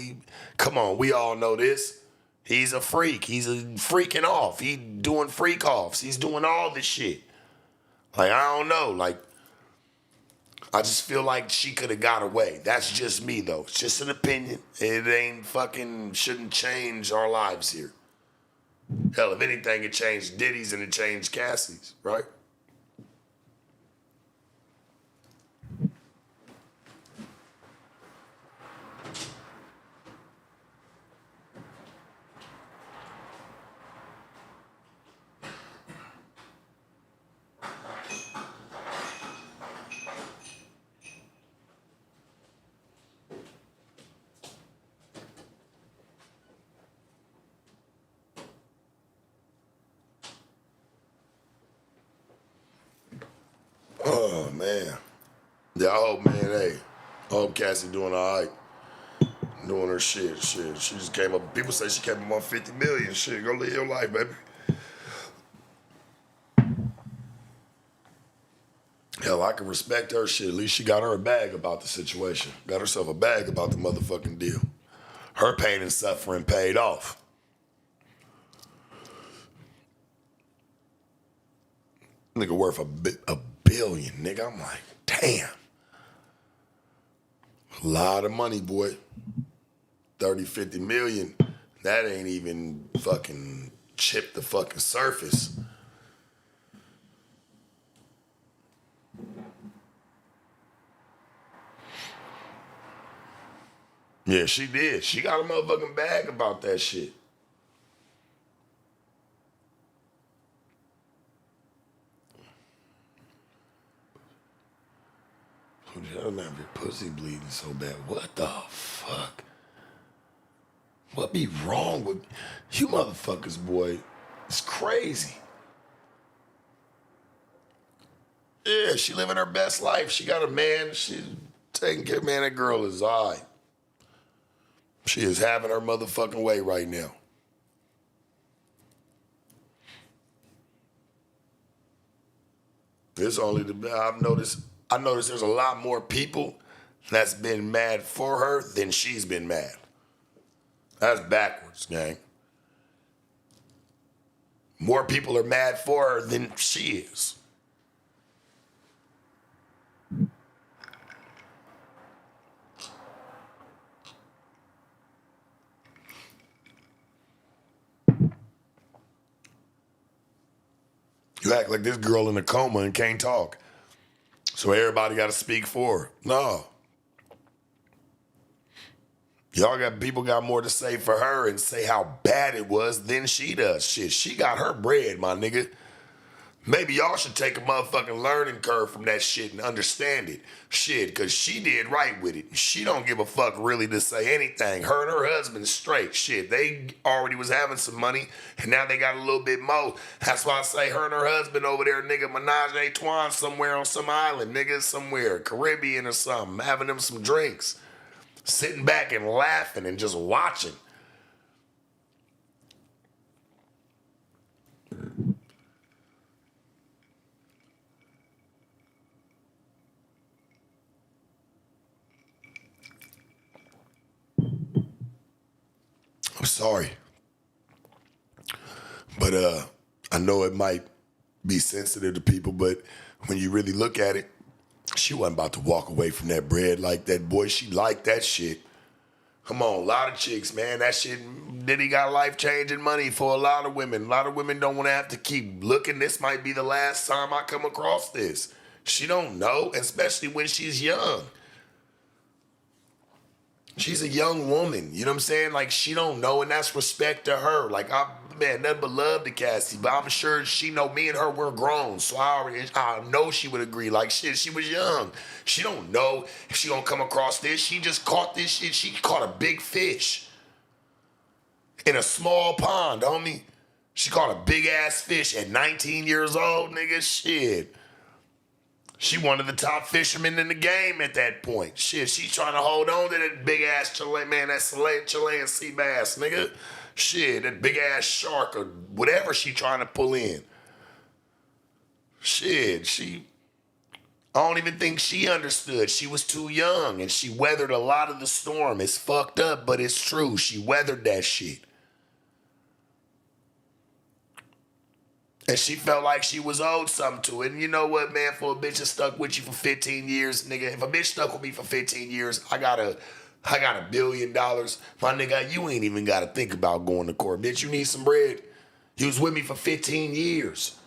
come on, we all know this. He's a freak. He's freaking off. He doing freak offs. He's doing all this shit. Like, I don't know. Like, I just feel like she could have got away. That's just me, though. It's just an opinion. It ain't shouldn't change our lives here. Hell, if anything, it changed Diddy's and it changed Cassie's, right? Oh, man. Yeah, I hope, man, hey. I hope Cassie doing all right. Doing her shit. She just came up. People say she came up on 50 million. Shit, go live your life, baby. Hell, I can respect her shit. At least she got her a bag about the situation. Got herself a bag about the motherfucking deal. Her pain and suffering paid off. Nigga worth a billion, nigga. I'm like, damn. A lot of money, boy. 30, 50 million. That ain't even fucking chipped the fucking surface. Yeah, she did. She got a motherfucking bag about that shit. Oh, man, your pussy bleeding so bad. What the fuck? What be wrong with you motherfuckers, boy? It's crazy. Yeah, she living her best life. She got a man. She's taking care of, man. That girl is all right. She is having her motherfucking way right now. It's only I noticed there's a lot more people that's been mad for her than she's been mad. That's backwards, gang. More people are mad for her than she is. You act like this girl in a coma and can't talk. So everybody got to speak for her. No. People got more to say for her and say how bad it was than she does. Shit, she got her bread, my nigga. Maybe y'all should take a motherfucking learning curve from that shit and understand it. Shit, because she did right with it. She don't give a fuck really to say anything. Her and her husband straight. Shit, they already was having some money, and now they got a little bit more. That's why I say her and her husband over there, nigga, menage a trois somewhere on some island, nigga, somewhere, Caribbean or something, having them some drinks, sitting back and laughing and just watching. I'm sorry. But I know it might be sensitive to people, but when you really look at it, she wasn't about to walk away from that bread like that. Boy, she liked that shit. Come on, a lot of chicks, man. That shit, Diddy got life-changing money for a lot of women. A lot of women don't want to have to keep looking. This might be the last time I come across this. She don't know, especially when she's young. She's a young woman, you know what I'm saying? Like, she don't know, and that's respect to her. Like, man, nothing but love to Cassie, but I'm sure she know me and her, we're grown, so I know she would agree. Like, shit, she was young. She don't know if she gonna come across this. She just caught this shit. She caught a big fish in a small pond, homie. She caught a big-ass fish at 19 years old, nigga, shit. She one of the top fishermen in the game at that point. Shit, she trying to hold on to that big-ass Chilean, man, that Chilean sea bass, nigga. Shit, that big-ass shark or whatever she trying to pull in. Shit, I don't even think she understood. She was too young, and she weathered a lot of the storm. It's fucked up, but it's true. She weathered that shit. And she felt like she was owed something to it. And you know what, man? For a bitch that stuck with you for 15 years, nigga, if a bitch stuck with me for 15 years, I got $1 billion. My nigga, you ain't even got to think about going to court. Bitch, you need some bread. You was with me for 15 years.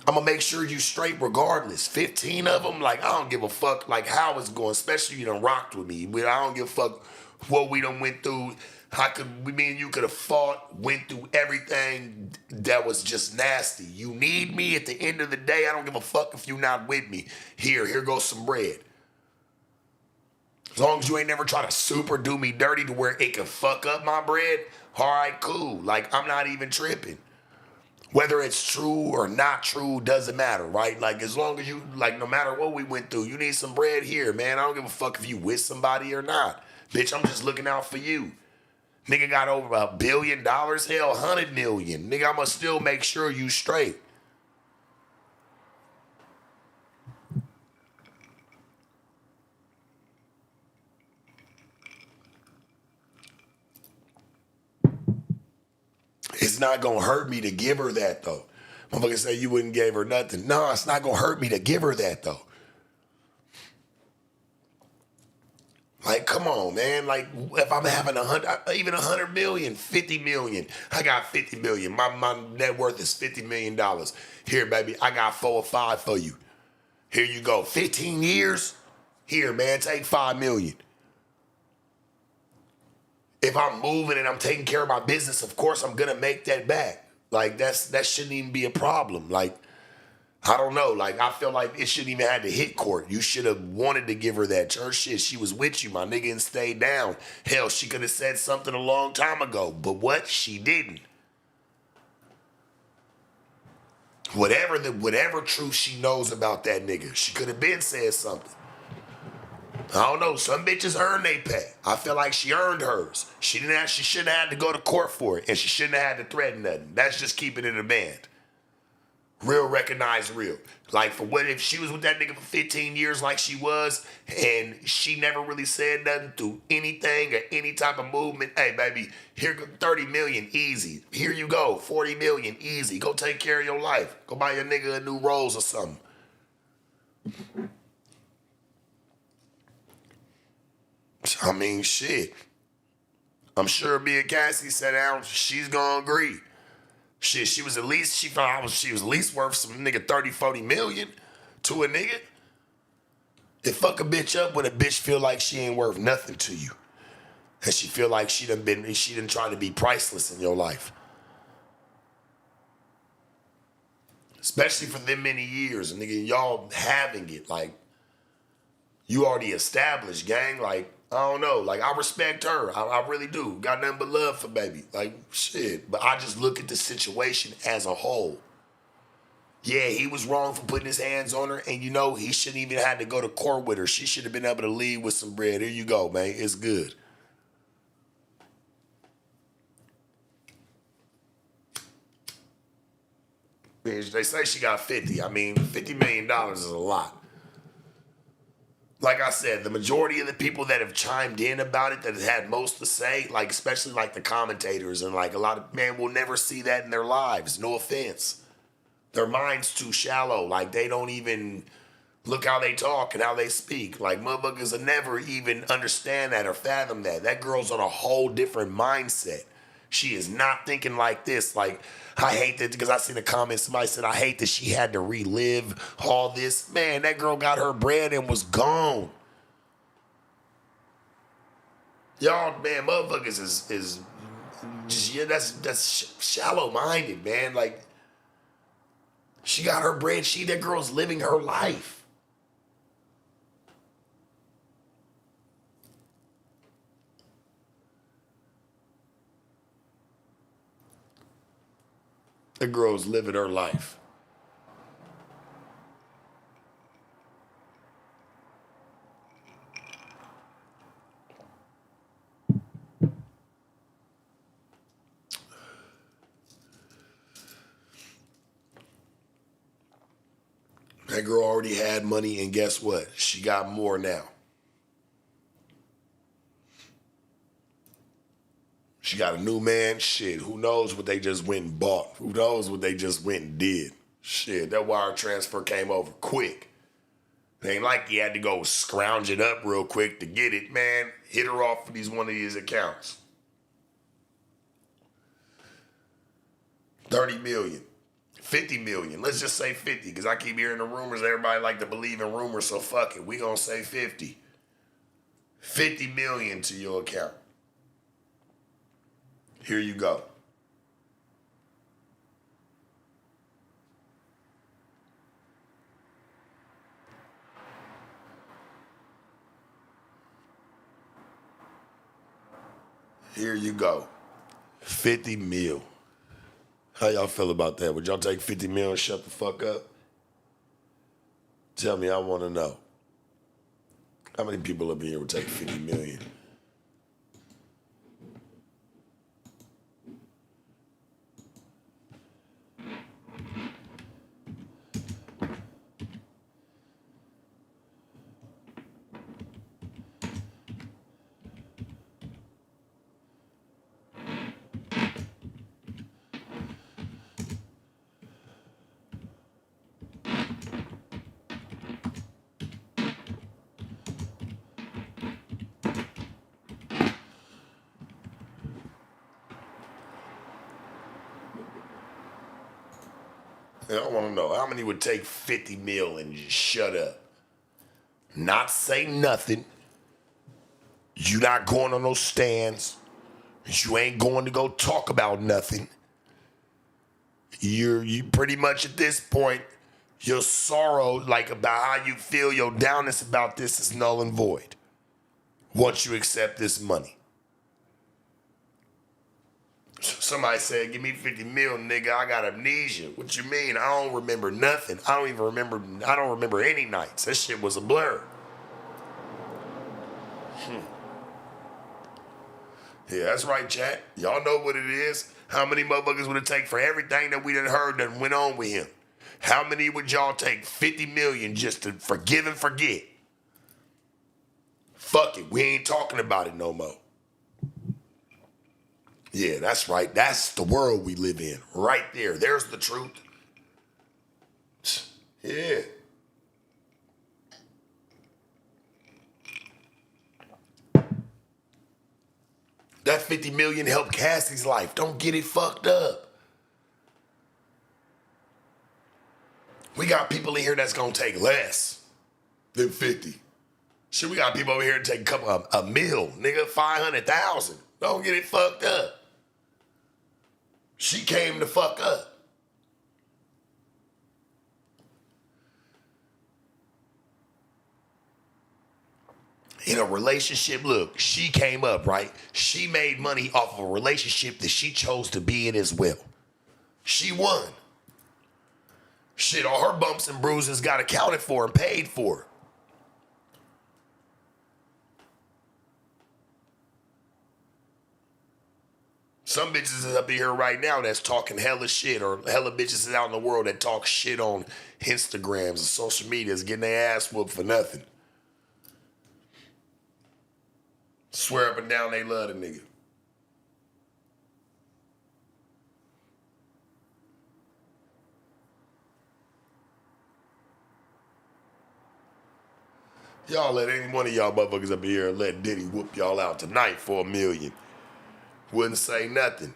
I'm going to make sure you straight regardless. 15 of them, like, I don't give a fuck, like, how it's going, especially you done rocked with me. But I don't give a fuck what we done went through. Me and you could have fought, went through everything that was just nasty. You need me at the end of the day. I don't give a fuck if you not with me. Here goes some bread. As long as you ain't never try to super do me dirty to where it can fuck up my bread, all right, cool. Like, I'm not even tripping. Whether it's true or not true doesn't matter, right? Like, as long as you, like, no matter what we went through, you need some bread here, man. I don't give a fuck if you with somebody or not. Bitch, I'm just looking out for you. Nigga got over $1 billion, hell, 100 million. Nigga, I'ma still make sure you straight. It's not gonna hurt me to give her that, though. Motherfucker say you wouldn't give her nothing. No, it's not gonna hurt me to give her that, though. Like, come on, man. Like, if I'm having even 100 million, 50 million, I got 50 million. My net worth is $50 million. Here, baby, I got 4 or 5 for you. Here you go. 15 years? Here, man, take 5 million. If I'm moving and I'm taking care of my business, of course I'm gonna make that back. Like, that shouldn't even be a problem. Like, I don't know. Like, I feel like it shouldn't even have to hit court. You should have wanted to give her that. Her shit, she was with you, my nigga, and stayed down. Hell, she could have said something a long time ago. But what? She didn't. Whatever truth she knows about that nigga, she could have been said something. I don't know. Some bitches earn they pay. I feel like she earned hers. She shouldn't have had to go to court for it, and she shouldn't have had to threaten nothing. That's just keeping it in a band. Real recognize real. Like, for what if she was with that nigga for 15 years like she was, and she never really said nothing through anything or any type of movement? Hey, baby, here go 30 million, easy. Here you go, 40 million, easy. Go take care of your life. Go buy your nigga a new Rolls or something. I mean, shit. I'm sure me and Cassie sat down, she's gonna agree. Shit, she was at least, she thought she was at least worth some nigga 30, 40 million to a nigga. It fuck a bitch up when a bitch feel like she ain't worth nothing to you. And she feel like she done try to be priceless in your life. Especially for them many years, and nigga, y'all having it, like, you already established, gang. Like, I don't know. Like, I respect her. I really do. Got nothing but love for baby. Like, shit. But I just look at the situation as a whole. Yeah, he was wrong for putting his hands on her. And, you know, he shouldn't even have to go to court with her. She should have been able to leave with some bread. Here you go, man. It's good. Bitch, they say she got 50. I mean, $50 million is a lot. Like I said, the majority of the people that have chimed in about it, that have had most to say, like, especially like the commentators and like a lot of, man, will never see that in their lives. No offense. Their mind's too shallow. Like, they don't even look how they talk and how they speak. Like, motherfuckers will never even understand that or fathom that. That girl's on a whole different mindset. She is not thinking like this. Like, I hate that, because I seen a comment, somebody said, I hate that she had to relive all this. Man, that girl got her bread and was gone. Y'all, man, motherfuckers is just, yeah, that's shallow-minded, man. Like, she got her bread. That girl's living her life. The girl's living her life. That girl already had money, and guess what? She got more now. She got a new man. Shit, who knows what they just went and bought? Who knows what they just went and did? Shit, that wire transfer came over quick. It ain't like he had to go scrounge it up real quick to get it, man. Hit her off for one of these accounts. 30 million. 50 million. Let's just say 50, because I keep hearing the rumors. Everybody like to believe in rumors, so fuck it. We gonna say 50. 50 million to your account. Here you go. Here you go. 50 mil. How y'all feel about that? Would y'all take 50 mil and shut the fuck up? Tell me, I want to know. How many people up in here would take 50 million? I want to know how many would take 50 mil and just shut up. Not say nothing. You not going on those stands. You ain't going to go talk about nothing. You pretty much at this point, Your sorrow, like about how you feel, your downness about this is null and void once you accept this money. Somebody said, give me 50 mil, nigga, I got amnesia. What you mean? I don't remember nothing. I don't remember any nights. That shit was a blur. Yeah, that's right, chat. Y'all know what it is. How many motherfuckers would it take for everything that we done heard that went on with him? How many would y'all take? 50 million just to forgive and forget? Fuck it, we ain't talking about it no more. Yeah, that's right. That's the world we live in. Right there. There's the truth. Yeah. That 50 million helped Cassie's life. Don't get it fucked up. We got people in here that's gonna take less than 50. Shit, we got people over here to take a mil, nigga, 500,000. Don't get it fucked up. She came to fuck up. In a relationship, look, she came up, right? She made money off of a relationship that she chose to be in as well. She won. Shit, all her bumps and bruises got accounted for and paid for. Some bitches is up here right now that's talking hella shit, or hella bitches is out in the world that talk shit on Instagrams and social medias, getting their ass whooped for nothing. Swear up and down they love the nigga. Y'all let any one of y'all motherfuckers up here let Diddy whoop y'all out tonight for $1 million. Wouldn't say nothing.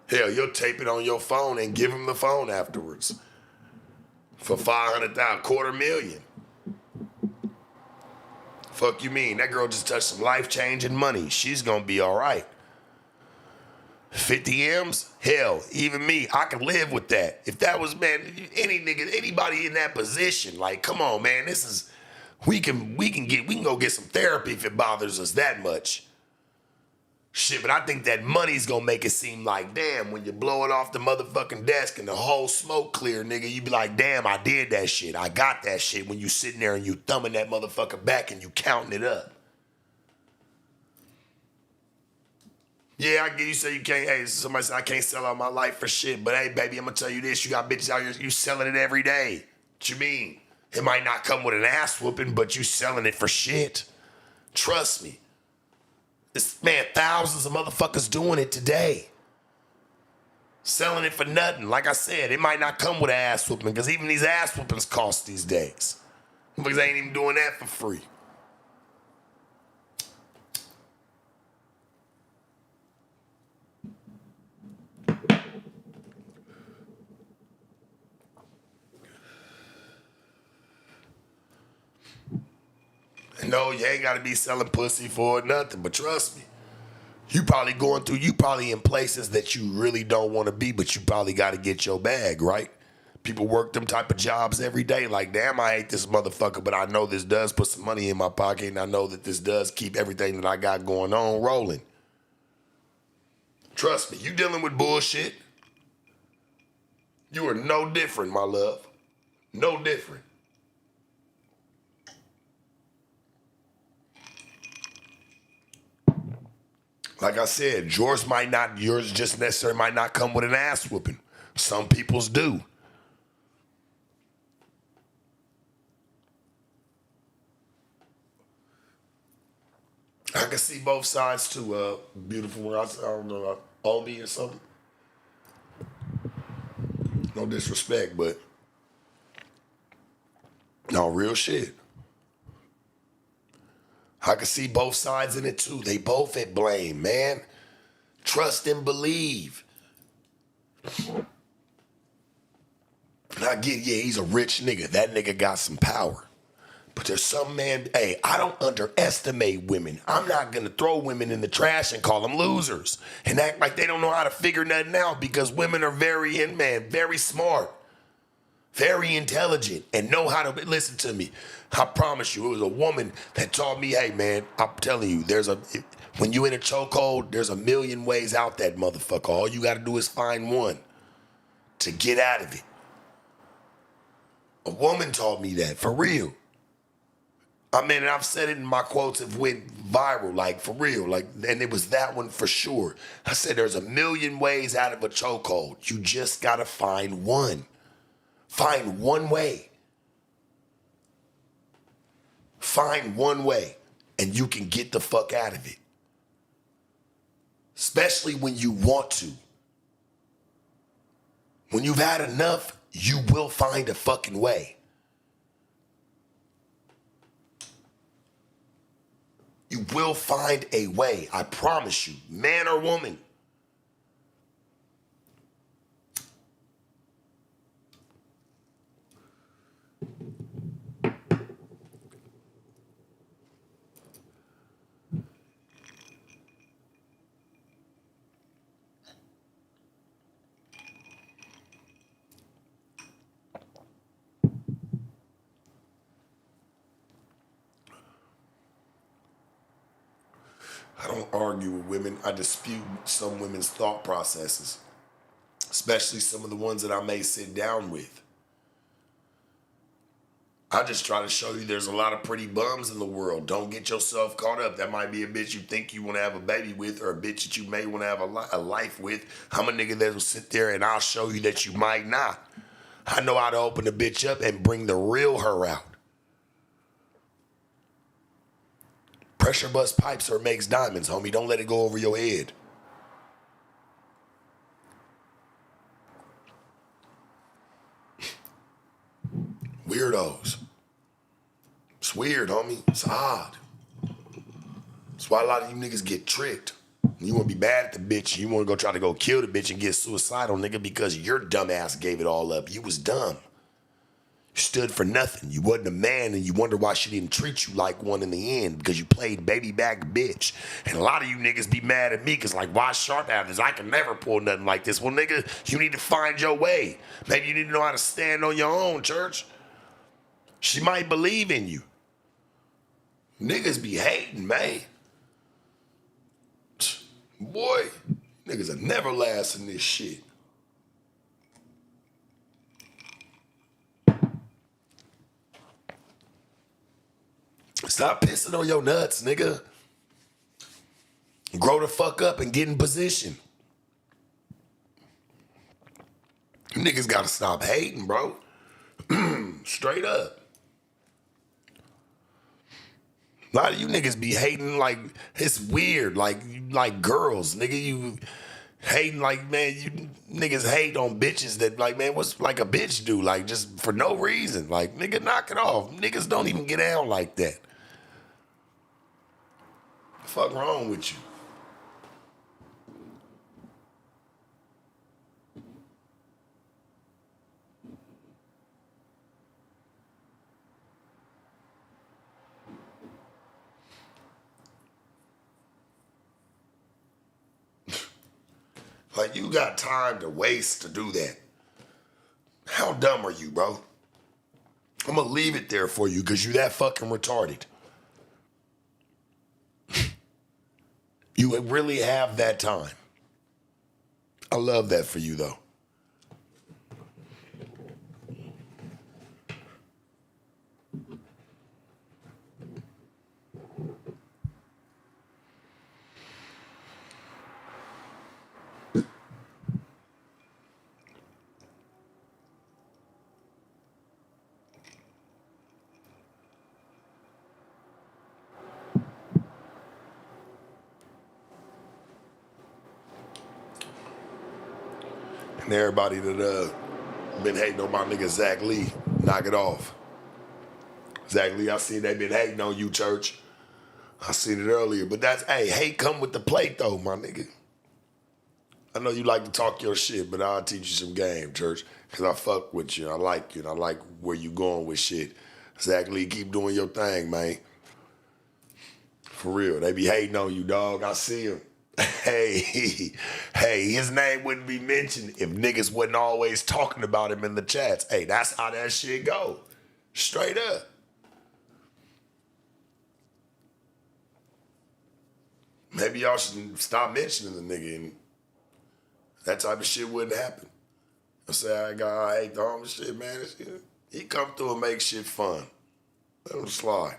Hell, you'll tape it on your phone and give him the phone afterwards. For 500,000, $250,000. Fuck you mean? That girl just touched some life-changing money. She's gonna be all right. 50 M's? Hell, even me, I could live with that. If that was, man, any nigga, anybody in that position, like, come on, man, this is, we can go get some therapy if it bothers us that much. Shit, but I think that money's gonna make it seem like, damn, when you blow it off the motherfucking desk and the whole smoke clear, nigga, you be like, damn, I did that shit. I got that shit when you sitting there and you thumbing that motherfucker back and you counting it up. Yeah, I get you say you can't, hey, somebody said I can't sell out my life for shit, but hey, baby, I'm gonna tell you this, you got bitches out here, you selling it every day. What you mean? It might not come with an ass whooping, but you selling it for shit. Trust me. This, man, thousands of motherfuckers doing it today. Selling it for nothing. Like I said, it might not come with an ass whooping, because even these ass whoopings cost these days. Because they ain't even doing that for free. No, you ain't gotta be selling pussy for nothing, but trust me. You probably in places that you really don't want to be, but you probably gotta get your bag, right? People work them type of jobs every day, like, damn, I hate this motherfucker, but I know this does put some money in my pocket, and I know that this does keep everything that I got going on rolling. Trust me, you dealing with bullshit. You are no different, my love. No different. Like I said, yours just necessarily might not come with an ass whooping. Some people's do. I can see both sides too. Beautiful one. I don't know, Omi or something. No disrespect, but no, real shit. I can see both sides in it too. They both at blame, man. Trust and believe. And I get, yeah, he's a rich nigga. That nigga got some power. But there's some man, hey, I don't underestimate women. I'm not gonna throw women in the trash and call them losers and act like they don't know how to figure nothing out, because women are very smart. very intelligent, and know how to listen to me. I promise you, it was a woman that taught me, hey man, I'm telling you, when you in a chokehold, there's a million ways out that motherfucker. All you gotta do is find one to get out of it. A woman taught me that, for real. I mean, and I've said it in my quotes that went viral, like for real, like, and it was that one for sure. I said there's a million ways out of a chokehold. You just gotta find one. Find one way. Find one way, and you can get the fuck out of it. Especially when you want to. When you've had enough, you will find a fucking way. You will find a way, I promise you, man or woman. I don't argue with women. I dispute some women's thought processes, especially some of the ones that I may sit down with. I just try to show you there's a lot of pretty bums in the world. Don't get yourself caught up. That might be a bitch you think you want to have a baby with, or a bitch that you may want to have a life with. I'm a nigga that'll sit there and I'll show you that you might not. I know how to open the bitch up and bring the real her out. Pressure bust pipes or makes diamonds, homie. Don't let it go over your head. Weirdos. It's weird, homie. It's odd. That's why a lot of you niggas get tricked. You want to be bad at the bitch. You want to go try to go kill the bitch and get suicidal, nigga, because your dumb ass gave it all up. You was dumb. You stood for nothing. You wasn't a man, and you wonder why she didn't treat you like one in the end, because you played baby back bitch. And a lot of you niggas be mad at me because, like, why Sharp have this? I can never pull nothing like this. Well, nigga, you need to find your way. Maybe you need to know how to stand on your own, church. She might believe in you. Niggas be hating, man. Boy, niggas are never last in this shit. Stop pissing on your nuts, nigga. Grow the fuck up and get in position. You niggas gotta stop hating, bro. Straight up. A lot of you niggas be hating like it's weird, like girls, nigga. You hating like, man, you niggas hate on bitches that, like, man, what's like a bitch do? Like, just for no reason. Like, nigga, knock it off. Niggas don't even get down like that. The fuck wrong with you? Like, you got time to waste to do that. How dumb are you, bro? I'm gonna leave it there for you because you that fucking retarded. You really have that time. I love that for you, though. And everybody that been hating on my nigga Zae Lee, knock it off. Zae Lee, I seen they been hating on you, church. I seen it earlier, but that's, hey, hate come with the plate though, my nigga. I know you like to talk your shit, but I'll teach you some game, church, because I fuck with you. I like you, and I like where you going with shit. Zae Lee, keep doing your thing, man. For real, they be hating on you, dog. I see them. Hey, hey, his name wouldn't be mentioned if niggas wasn't always talking about him in the chats. Hey, that's how that shit go. Straight up. Maybe y'all should stop mentioning the nigga and that type of shit wouldn't happen. I say, I hate the homeless shit, man. He come through and make shit fun. Let him slide.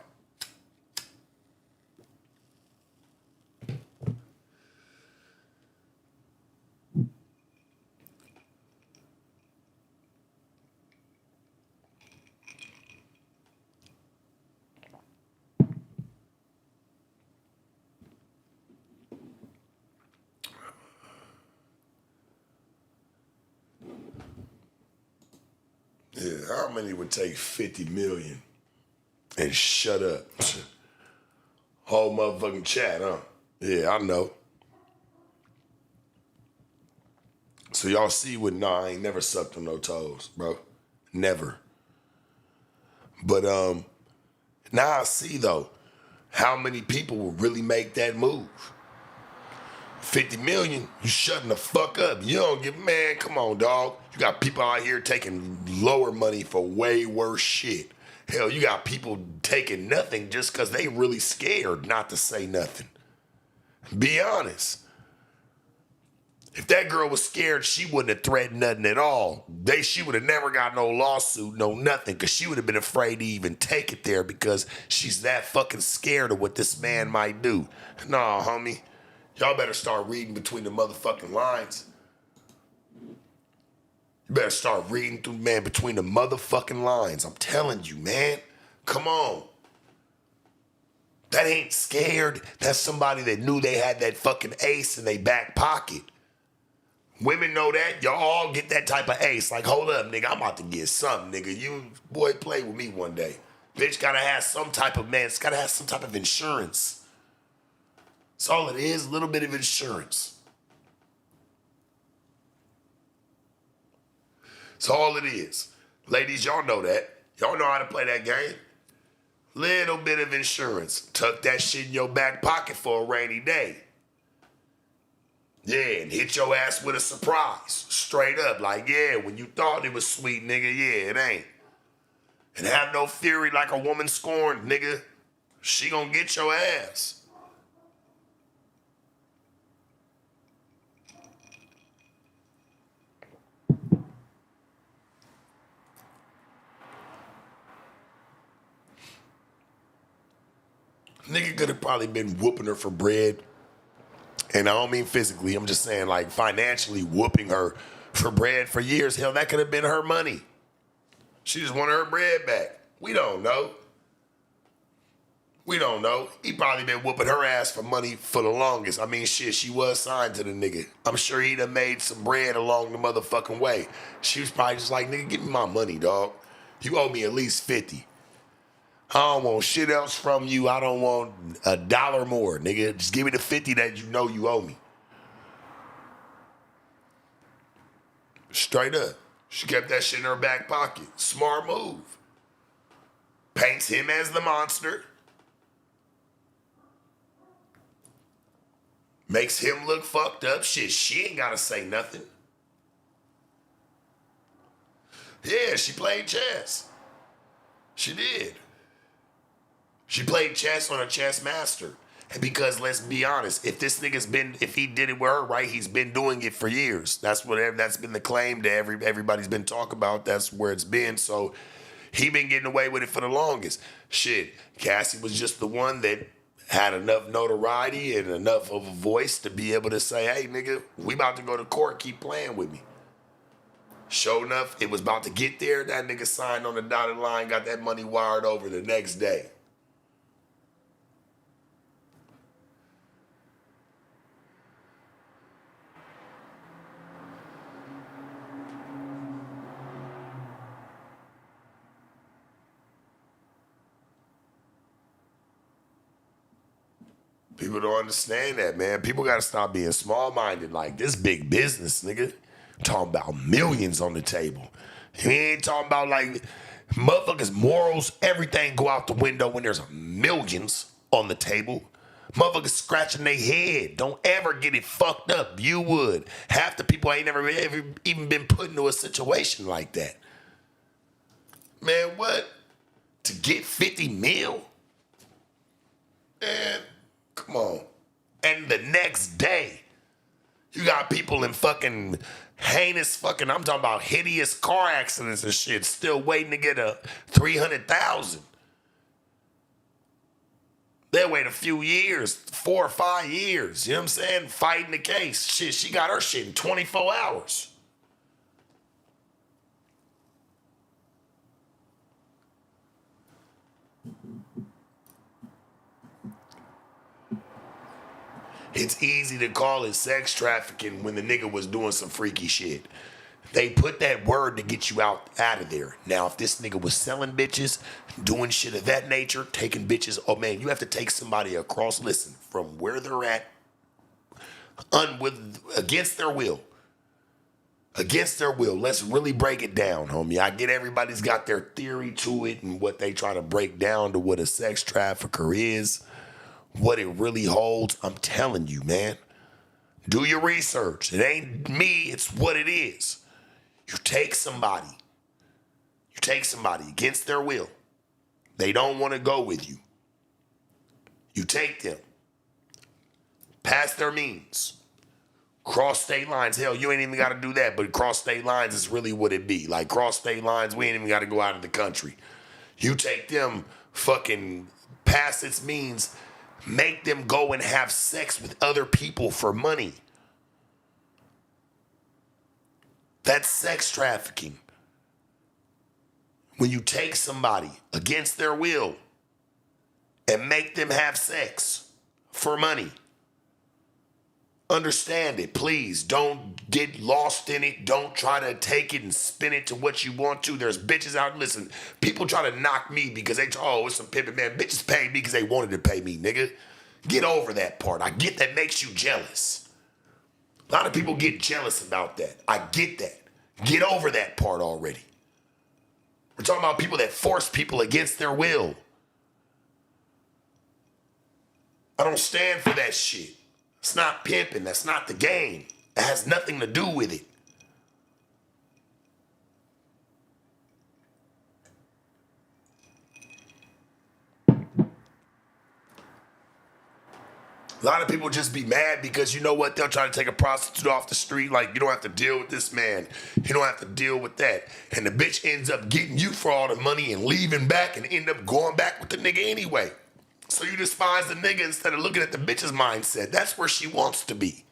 Yeah, how many would take 50 million and shut up? Whole motherfucking chat, huh? Yeah, I know. So y'all see I ain't never sucked on no toes, bro. Never. But now I see though, how many people will really make that move. 50 million, you shutting the fuck up. You don't give, man, come on, dog. You got people out here taking lower money for way worse shit. Hell, you got people taking nothing just because they really scared not to say nothing. Be honest. If that girl was scared, she wouldn't have threatened nothing at all. She would have never got no lawsuit, no nothing, because she would have been afraid to even take it there because she's that fucking scared of what this man might do. Nah, homie. Y'all better start reading between the motherfucking lines. You better start reading through, man, between the motherfucking lines. I'm telling you, man. Come on. That ain't scared. That's somebody that knew they had that fucking ace in their back pocket. Women know that. Y'all all get that type of ace. Like, hold up, nigga, I'm about to get something, nigga. You, boy, play with me one day. Bitch gotta have some type of, man, it's gotta have some type of insurance. That's all it is, a little bit of insurance. That's all it is. Ladies, y'all know that. Y'all know how to play that game. Little bit of insurance. Tuck that shit in your back pocket for a rainy day. Yeah, and hit your ass with a surprise. Straight up, like, yeah, when you thought it was sweet, nigga, yeah, it ain't. And have no fury like a woman scorned, nigga. She gonna get your ass. Nigga could have probably been whooping her for bread. And I don't mean physically, I'm just saying like financially whooping her for bread for years. Hell, that could have been her money. She just wanted her bread back. We don't know. We don't know. He probably been whooping her ass for money for the longest. I mean, shit, she was signed to the nigga. I'm sure he done made some bread along the motherfucking way. She was probably just like, nigga, give me my money, dog. You owe me at least 50. I don't want shit else from you. I don't want $1 more, nigga. Just give me the 50 that you know you owe me. Straight up. She kept that shit in her back pocket. Smart move. Paints him as the monster. Makes him look fucked up. Shit, she ain't gotta say nothing. Yeah, she played chess. She did. She played chess on a chess master. And because let's be honest, if he did it with her, right, he's been doing it for years. That's been the claim that everybody's been talking about. That's where it's been. So he been getting away with it for the longest. Shit, Cassie was just the one that had enough notoriety and enough of a voice to be able to say, hey, nigga, we about to go to court. Keep playing with me. Sure enough, it was about to get there. That nigga signed on the dotted line, got that money wired over the next day. People don't understand that, man. People got to stop being small-minded. Like, this big business, nigga. Talking about millions on the table. He ain't talking about, like, motherfuckers' morals, everything go out the window when there's millions on the table. Motherfuckers scratching their head. Don't ever get it fucked up. You would. Half the people ain't never ever even been put into a situation like that. Man, what? To get 50 mil? Man, come on. And the next day, you got people in fucking heinous fucking, I'm talking about hideous car accidents and shit, still waiting to get a 300,000. They'll wait a few years, 4 or 5 years, you know what I'm saying? Fighting the case. Shit, she got her shit in 24 hours. It's easy to call it sex trafficking when the nigga was doing some freaky shit. They put that word to get you out of there. Now, if this nigga was selling bitches, doing shit of that nature, taking bitches, oh man, you have to take somebody across, listen, from where they're at, against their will. Against their will. Let's really break it down, homie. I get everybody's got their theory to it and what they try to break down to what a sex trafficker is, what it really holds. I'm telling you, man. Do your research. It ain't me, it's what it is. You take somebody against their will. They don't want to go with you. You take them past their means. Cross state lines. Hell, you ain't even got to do that, but cross state lines is really what it be. Like cross state lines, we ain't even got to go out of the country. You take them fucking past its means, make them go and have sex with other people for money. That's sex trafficking. When you take somebody against their will and make them have sex for money. Understand it, please. Don't get lost in it. Don't try to take it and spin it to what you want to. There's bitches out. Listen, people try to knock me because they, oh, it's some pimping, man. Bitches pay me because they wanted to pay me, nigga. Get over that part. I get that makes you jealous. A lot of people get jealous about that. I get that. Get over that part already. We're talking about people that force people against their will. I don't stand for that shit. It's not pimping. That's not the game. It has nothing to do with it. A lot of people just be mad because you know what? They'll try to take a prostitute off the street. Like, you don't have to deal with this man. You don't have to deal with that. And the bitch ends up getting you for all the money and leaving back and end up going back with the nigga anyway. So you despise the nigga instead of looking at the bitch's mindset. That's where she wants to be.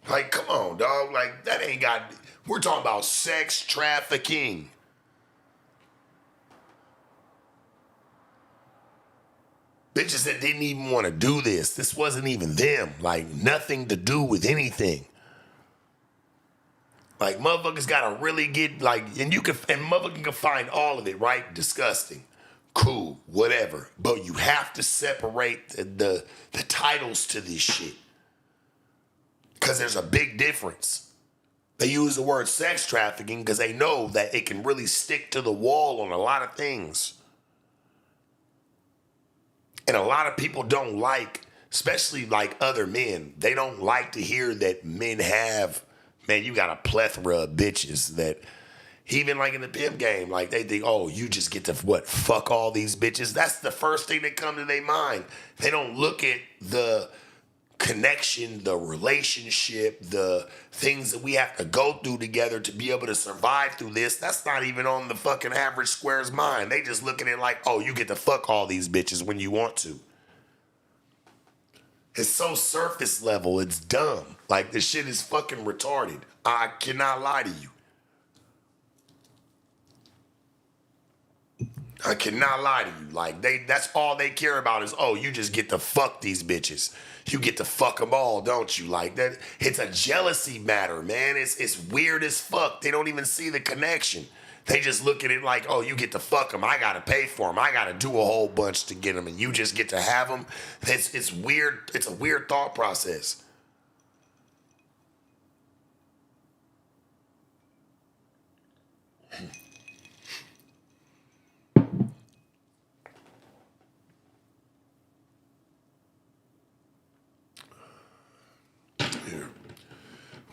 Like, come on, dog. Like, that ain't got... We're talking about sex trafficking. Bitches that didn't even want to do this. This wasn't even them. Like, nothing to do with anything. Like, motherfuckers gotta really get, like, and motherfucker can find all of it, right? Disgusting. Cool, whatever. But you have to separate the titles to this shit. Because there's a big difference. They use the word sex trafficking because they know that it can really stick to the wall on a lot of things. And a lot of people don't like, especially like other men, they don't like to hear that men have, man, you got a plethora of bitches that, even like in the pimp game, like they think, oh, you just get to what, fuck all these bitches? That's the first thing that come to their mind. They don't look at the connection, the relationship, the things that we have to go through together to be able to survive through this. That's not even on the fucking average square's mind. They just looking at it like, oh, you get to fuck all these bitches when you want to. It's so surface level, it's dumb. Like, this shit is fucking retarded. I cannot lie to you. I cannot lie to you. Like, that's all they care about is, oh, you just get to fuck these bitches. You get to fuck them all, don't you? Like, that, it's a jealousy matter, man. It's weird as fuck. They don't even see the connection. They just look at it like, oh, you get to fuck them. I got to pay for them. I got to do a whole bunch to get them, and you just get to have them. It's weird. It's a weird thought process.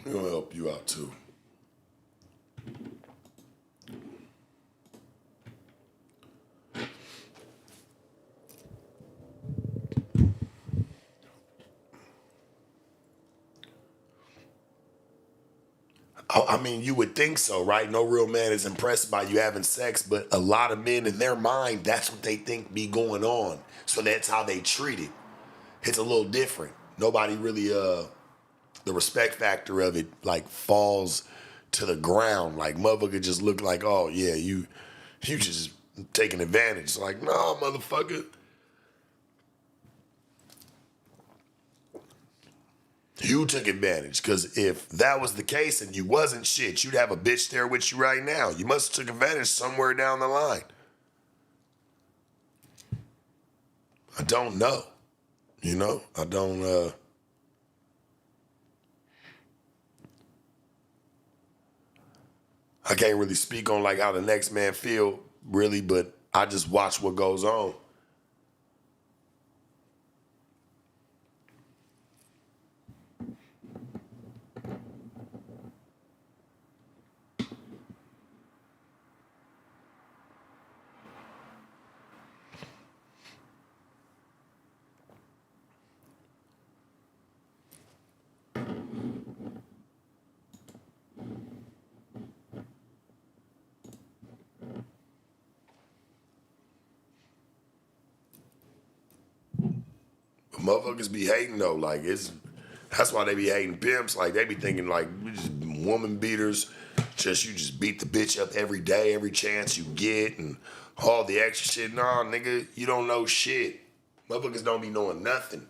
We're gonna help you out too. I mean, you would think so, right? No real man is impressed by you having sex, but a lot of men in their mind, that's what they think be going on. So that's how they treat it. It's a little different. Nobody really, the respect factor of it, like, falls to the ground. Like, motherfucker just look like, oh, yeah, you just taking advantage. Like, no, motherfucker. You took advantage, because if that was the case and you wasn't shit, you'd have a bitch there with you right now. You must have took advantage somewhere down the line. I don't know. You know, I don't, I can't really speak on like how the next man feel really, but I just watch what goes on. But motherfuckers be hating though, like that's why they be hating pimps. Like they be thinking like we just woman beaters, you just beat the bitch up every day, every chance you get, and all the extra shit. Nah, nigga, you don't know shit. Motherfuckers don't be knowing nothing.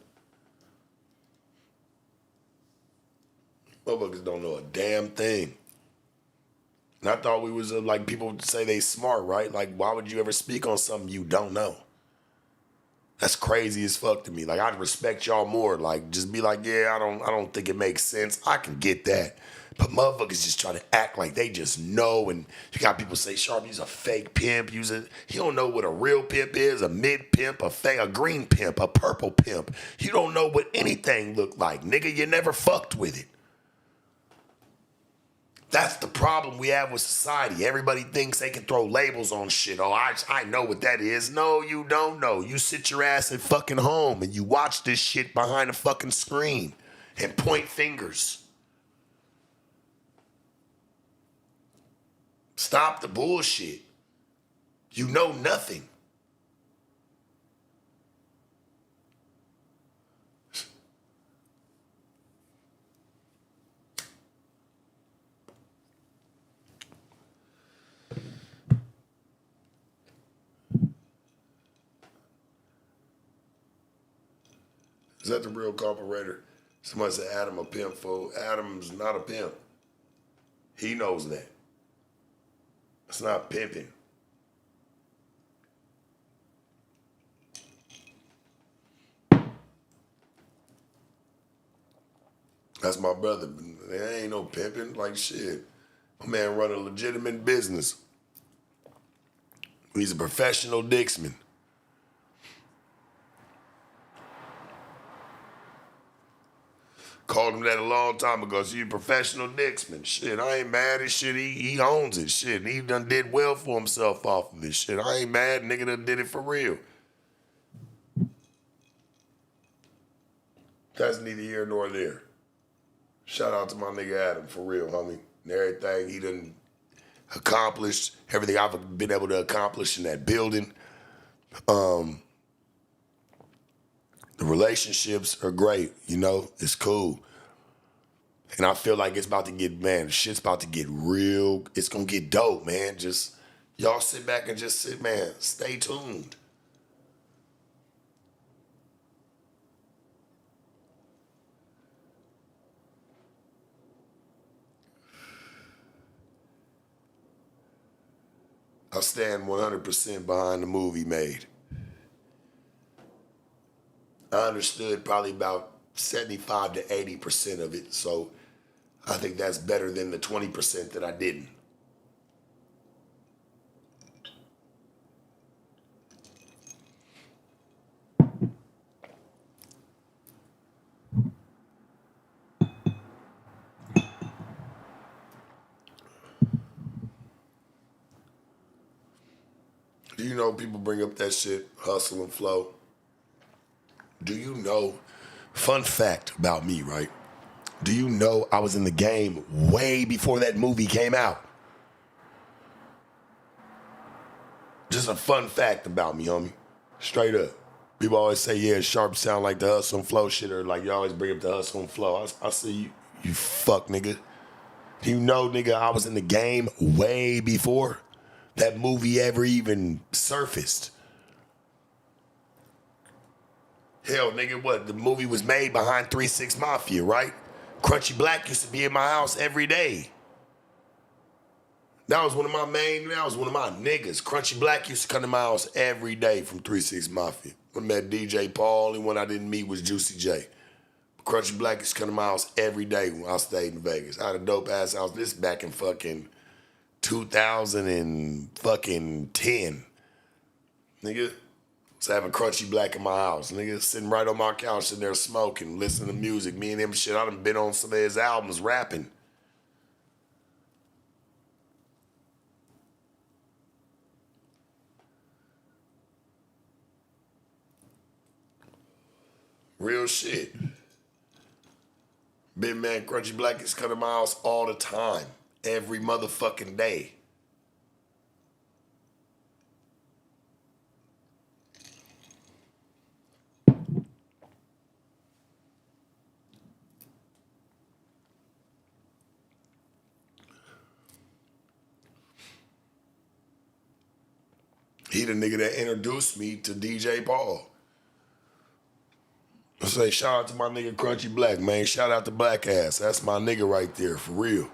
Motherfuckers don't know a damn thing. And I thought we was like people say they smart, right? Like why would you ever speak on something you don't know? That's crazy as fuck to me. Like I'd respect y'all more. Like just be like, yeah, I don't think it makes sense. I can get that. But motherfuckers just try to act like they just know. And you got people say, Sharp, you's a fake pimp. He don't know what a real pimp is, a mid pimp, a green pimp, a purple pimp. You don't know what anything look like. Nigga, you never fucked with it. That's the problem we have with society. Everybody thinks they can throw labels on shit. Oh, I know what that is. No, you don't know. You sit your ass at fucking home and you watch this shit behind a fucking screen and point fingers. Stop the bullshit. You know nothing. Is that the real carburetor? Somebody said Adam a pimp, fool. Adam's not a pimp. He knows that. It's not pimping. That's my brother. There ain't no pimping. Like shit. My man run a legitimate business. He's a professional dicksman. Called him that a long time ago. So you a professional dicksman. Shit, I ain't mad at shit. He owns it. Shit, he done did well for himself off of this shit. I ain't mad. Nigga done did it for real. That's neither here nor there. Shout out to my nigga Adam, for real, homie. And everything he done accomplished, everything I've been able to accomplish in that building. The relationships are great, you know, it's cool. And I feel like it's about to get, man, shit's about to get real. It's gonna get dope, man. Just, y'all sit back and just sit, man, stay tuned. I stand 100% behind the move he made. I understood probably about 75 to 80% of it, so I think that's better than the 20% that I didn't. Do you know people bring up that shit, hustle and flow? Do you know, fun fact about me, right? Do you know I was in the game way before that movie came out? Just a fun fact about me, homie. Straight up. People always say, yeah, Sharp sound like the hustle and flow shit, or like you always bring up the hustle and flow. I say, you fuck, nigga. You know, nigga, I was in the game way before that movie ever even surfaced. Hell, nigga, what? The movie was made behind 3-6 Mafia, right? Crunchy Black used to be in my house every day. That was one of my niggas. Crunchy Black used to come to my house every day from 3-6 Mafia. I met DJ Paul, only one I didn't meet was Juicy J. Crunchy Black used to come to my house every day when I stayed in Vegas. I had a dope ass house. This back in fucking 2010. Nigga, was having Crunchy Black in my house. Nigga, sitting right on my couch, sitting there smoking, listening to music. Me and him shit, I done been on some of his albums rapping. Real shit. Big man Crunchy Black is coming to my house all the time. Every motherfucking day. He the nigga that introduced me to DJ Paul. I say, shout out to my nigga Crunchy Black, man. Shout out to Black Ass. That's my nigga right there, for real.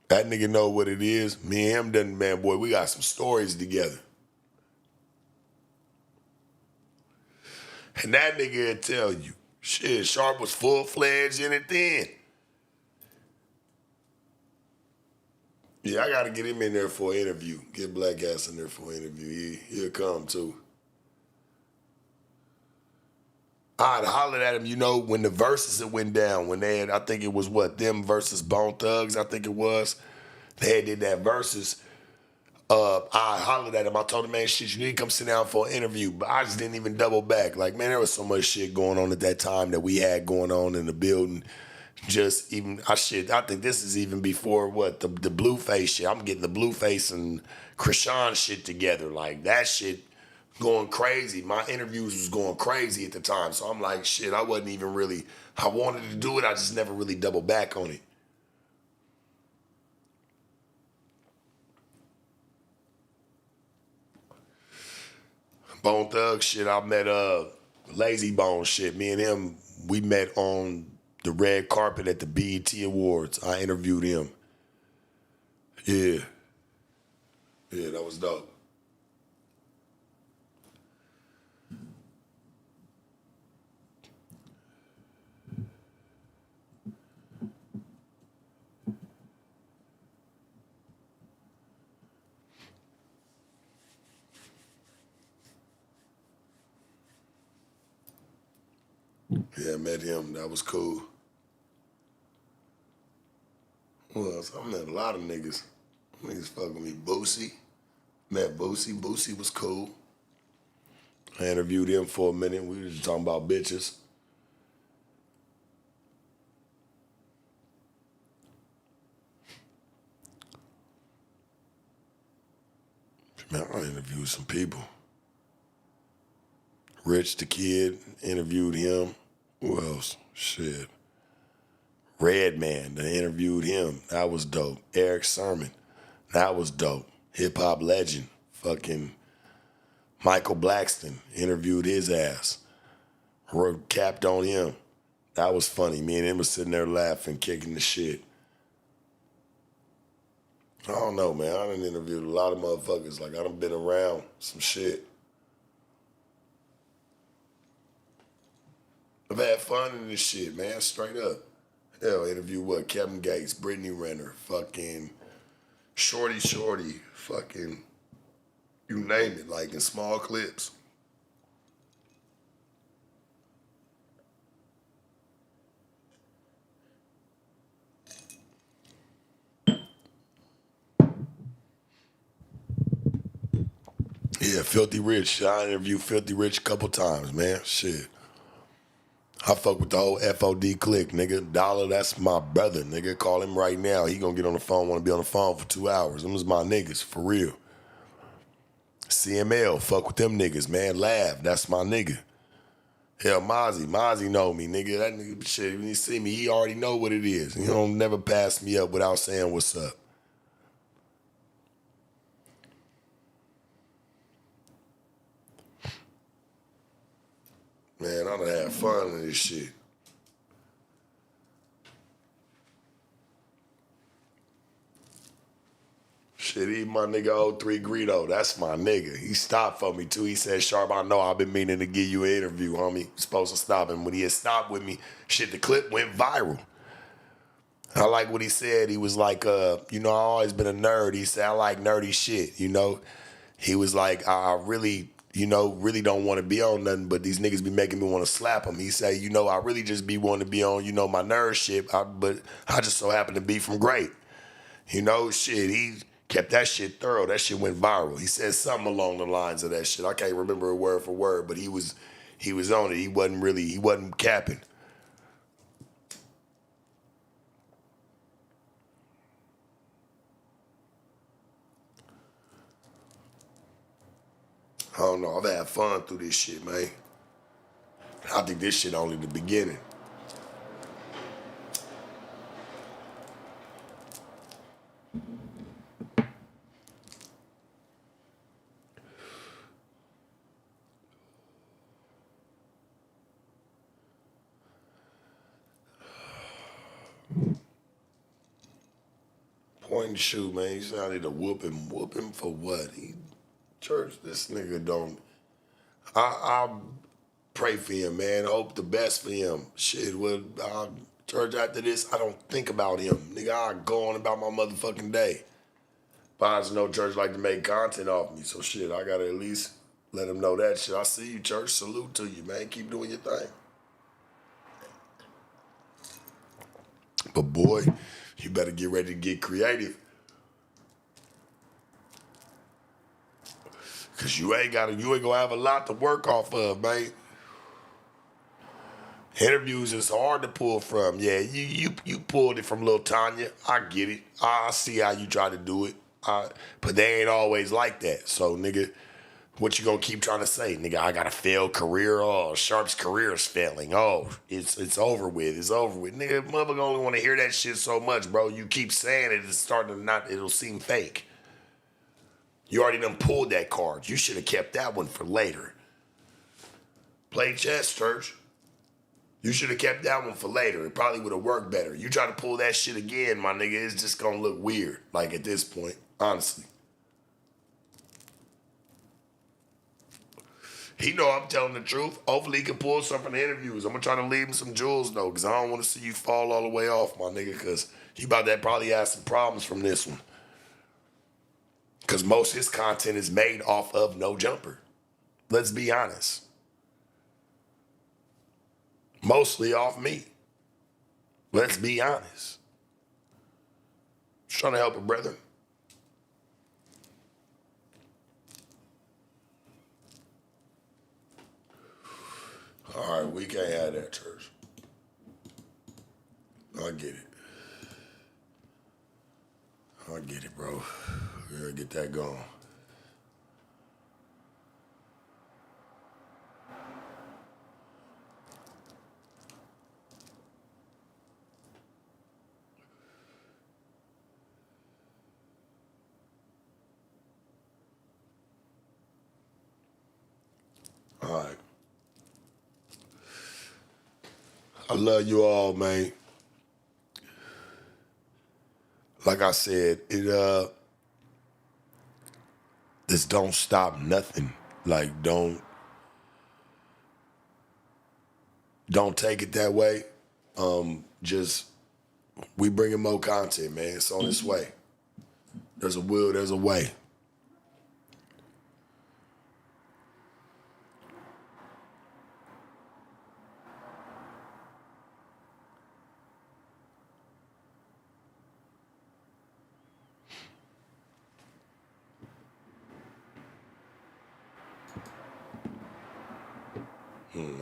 That nigga know what it is. Me and him done, man, boy, we got some stories together. And that nigga will tell you, shit, Sharp was full-fledged in it then. Yeah, I gotta get him in there for an interview. Get Black Ass in there for an interview. He'll come too. I'd hollered at him, you know, when the verses it went down, when they had, I think it was what, them versus Bone Thugs, I think it was. They had did that versus. I hollered at him. I told him, man, shit, you need to come sit down for an interview. But I just didn't even double back. Like, man, there was so much shit going on at that time that we had going on in the building. Just even, I think this is even before what, the Blueface shit. I'm getting the Blueface and Krishan shit together. Like, that shit going crazy. My interviews was going crazy at the time. So I'm like, shit, I wasn't even really, I wanted to do it. I just never really doubled back on it. Bone Thug shit, I met Lazy Bone shit. Me and him, we met on the red carpet at the BET Awards. I interviewed him. Yeah. Yeah, that was dope. Yeah, I met him. That was cool. Well, I met a lot of niggas. Niggas fuck with me. Boosie. Met Boosie. Boosie was cool. I interviewed him for a minute. We was just talking about bitches. Man, I interviewed some people. Rich the Kid, interviewed him. Who else? Shit. Redman, I interviewed him. That was dope. Eric Sermon, that was dope. Hip hop legend. Fucking Michael Blackston, interviewed his ass. Capped on him. That was funny. Me and him was sitting there laughing, kicking the shit. I don't know, man. I done interviewed a lot of motherfuckers. Like, I done been around some shit. I've had fun in this shit, man. Straight up. Hell, interview what? Kevin Gates, Brittany Renner, fucking Shorty, fucking you name it, like in small clips. Yeah, Filthy Rich. I interviewed Filthy Rich a couple times, man. Shit. I fuck with the whole FOD clique, nigga. Dollar, that's my brother, nigga. Call him right now. He gonna get on the phone, wanna be on the phone for 2 hours. Them is my niggas, for real. CML, fuck with them niggas, man. Lav, that's my nigga. Hell, Mozzie know me, nigga. That nigga, shit, when he see me, he already know what it is. He don't never pass me up without saying what's up. Man, I done had fun in this shit. Shit, even my nigga 03 Greedo, that's my nigga. He stopped for me too. He said, Sharp, I know I've been meaning to give you an interview, homie. You're supposed to stop him. When he had stopped with me, shit, the clip went viral. I like what he said. He was like, you know, I always been a nerd. He said, I like nerdy shit, you know? He was like, I really, you know, really don't want to be on nothing, but these niggas be making me want to slap them. He said, you know, I really just be wanting to be on, you know, my nerd shit, but I just so happen to be from great. You know, shit, he kept that shit thorough. That shit went viral. He said something along the lines of that shit. I can't remember it word for word, but he was on it. He wasn't capping. I don't know. I've had fun through this shit, man. I think this shit only the beginning. Point and shoot, man. He said I need to whoop him. Whoop him for what? Church, this nigga don't. I pray for him, man. I hope the best for him. Shit, church, after this, I don't think about him. Nigga, I go on about my motherfucking day. But I just know church like to make content off me. So shit, I gotta at least let him know that shit. I see you, church. Salute to you, man. Keep doing your thing. But boy, you better get ready to get creative. Cause you ain't gonna have a lot to work off of, man. Interviews is hard to pull from. Yeah, you pulled it from Lil Tanya. I get it. I see how you try to do it. But they ain't always like that. So, nigga, what you gonna keep trying to say? Nigga, I got a failed career. Oh, Sharp's career is failing. Oh, it's over with. It's over with. Nigga, motherfucker only want to hear that shit so much, bro. You keep saying it, it's starting to it'll seem fake. You already done pulled that card. You should have kept that one for later. Play chess, church. You should have kept that one for later. It probably would have worked better. You try to pull that shit again, my nigga, it's just gonna look weird. Like at this point, honestly. He know I'm telling the truth. Hopefully he can pull some from the interviews. I'm gonna try to leave him some jewels though, because I don't want to see you fall all the way off, my nigga, because he about to probably have some problems from this one. Because most of his content is made off of No Jumper. Let's be honest. Mostly off me. Let's be honest. Just trying to help a brother. All right, we can't have that, church. I get it. I get it, bro. We gotta get that going. All right. I love you all, man. Like I said, this don't stop nothing. Like don't take it that way. Just we bringing more content, man. It's on its way. There's a will, there's a way.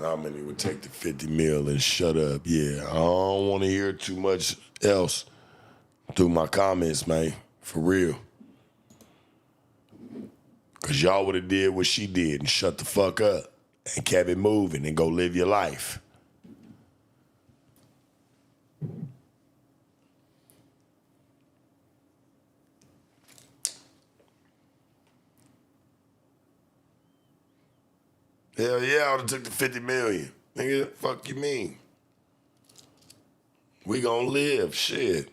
How many would take the 50 mil and shut up? Yeah, I don't want to hear too much else through my comments, man. For real. Because y'all would have did what she did and shut the fuck up and kept it moving and go live your life. Hell yeah, I would have took the 50 million. Nigga, fuck you mean? We gonna live, shit.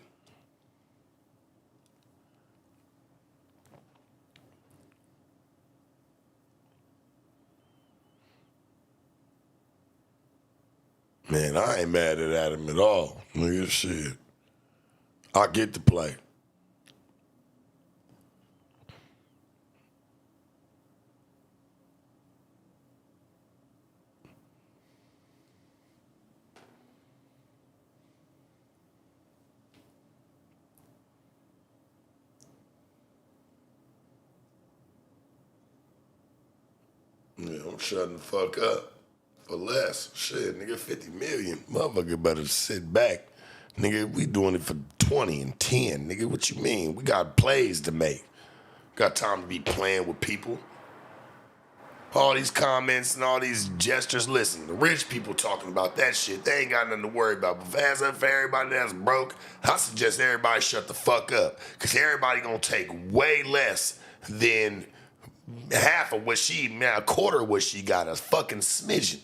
Man, I ain't mad at Adam at all. Nigga, shit. I get to play. Yeah, I'm shutting the fuck up for less. Shit, nigga, 50 million. Motherfucker better sit back. Nigga, we doing it for 20 and 10. Nigga, what you mean? We got plays to make. Got time to be playing with people. All these comments and all these gestures. Listen, the rich people talking about that shit, they ain't got nothing to worry about. But as for everybody that's broke, I suggest everybody shut the fuck up. Because everybody gonna take way less than half of what a quarter of what she got, a fucking smidgen.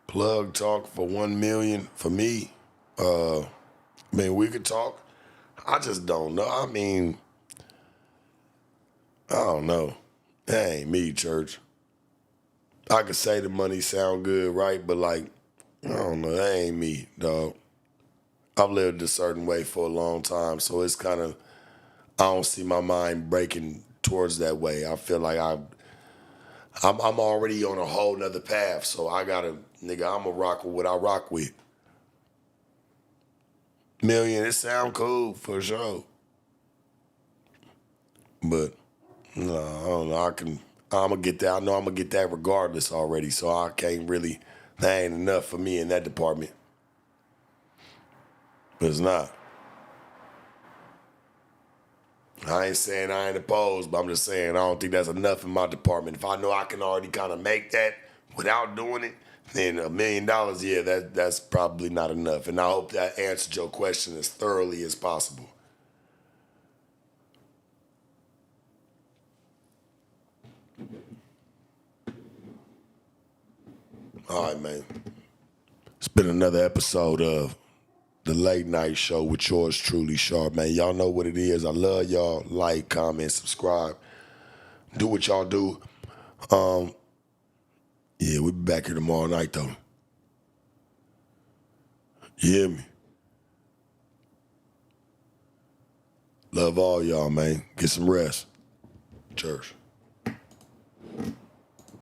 Plug talk for 1 million for me. We could talk. I just don't know. I don't know. That ain't me, church. I could say the money sound good, right? But I don't know. That ain't me, dog. I've lived a certain way for a long time, so it's kind of, I don't see my mind breaking towards that way. I feel like I'm already on a whole nother path, so I'm a rock with what I rock with. Million, it sound cool for sure. But no, I don't know. I'm gonna get that. I know I'm gonna get that regardless already. So I can't really. That ain't enough for me in that department. It's not. I ain't saying I ain't opposed, but I'm just saying I don't think that's enough in my department. If I know I can already kind of make that without doing it, then $1 million, yeah, that's probably not enough. And I hope that answered your question as thoroughly as possible. All right, man. It's been another episode of the Late Night Show with yours truly, Sharp, man. Y'all know what it is. I love y'all. Like, comment, subscribe. Do what y'all do. Yeah, we'll be back here tomorrow night, though. You hear me? Love all y'all, man. Get some rest. Cheers.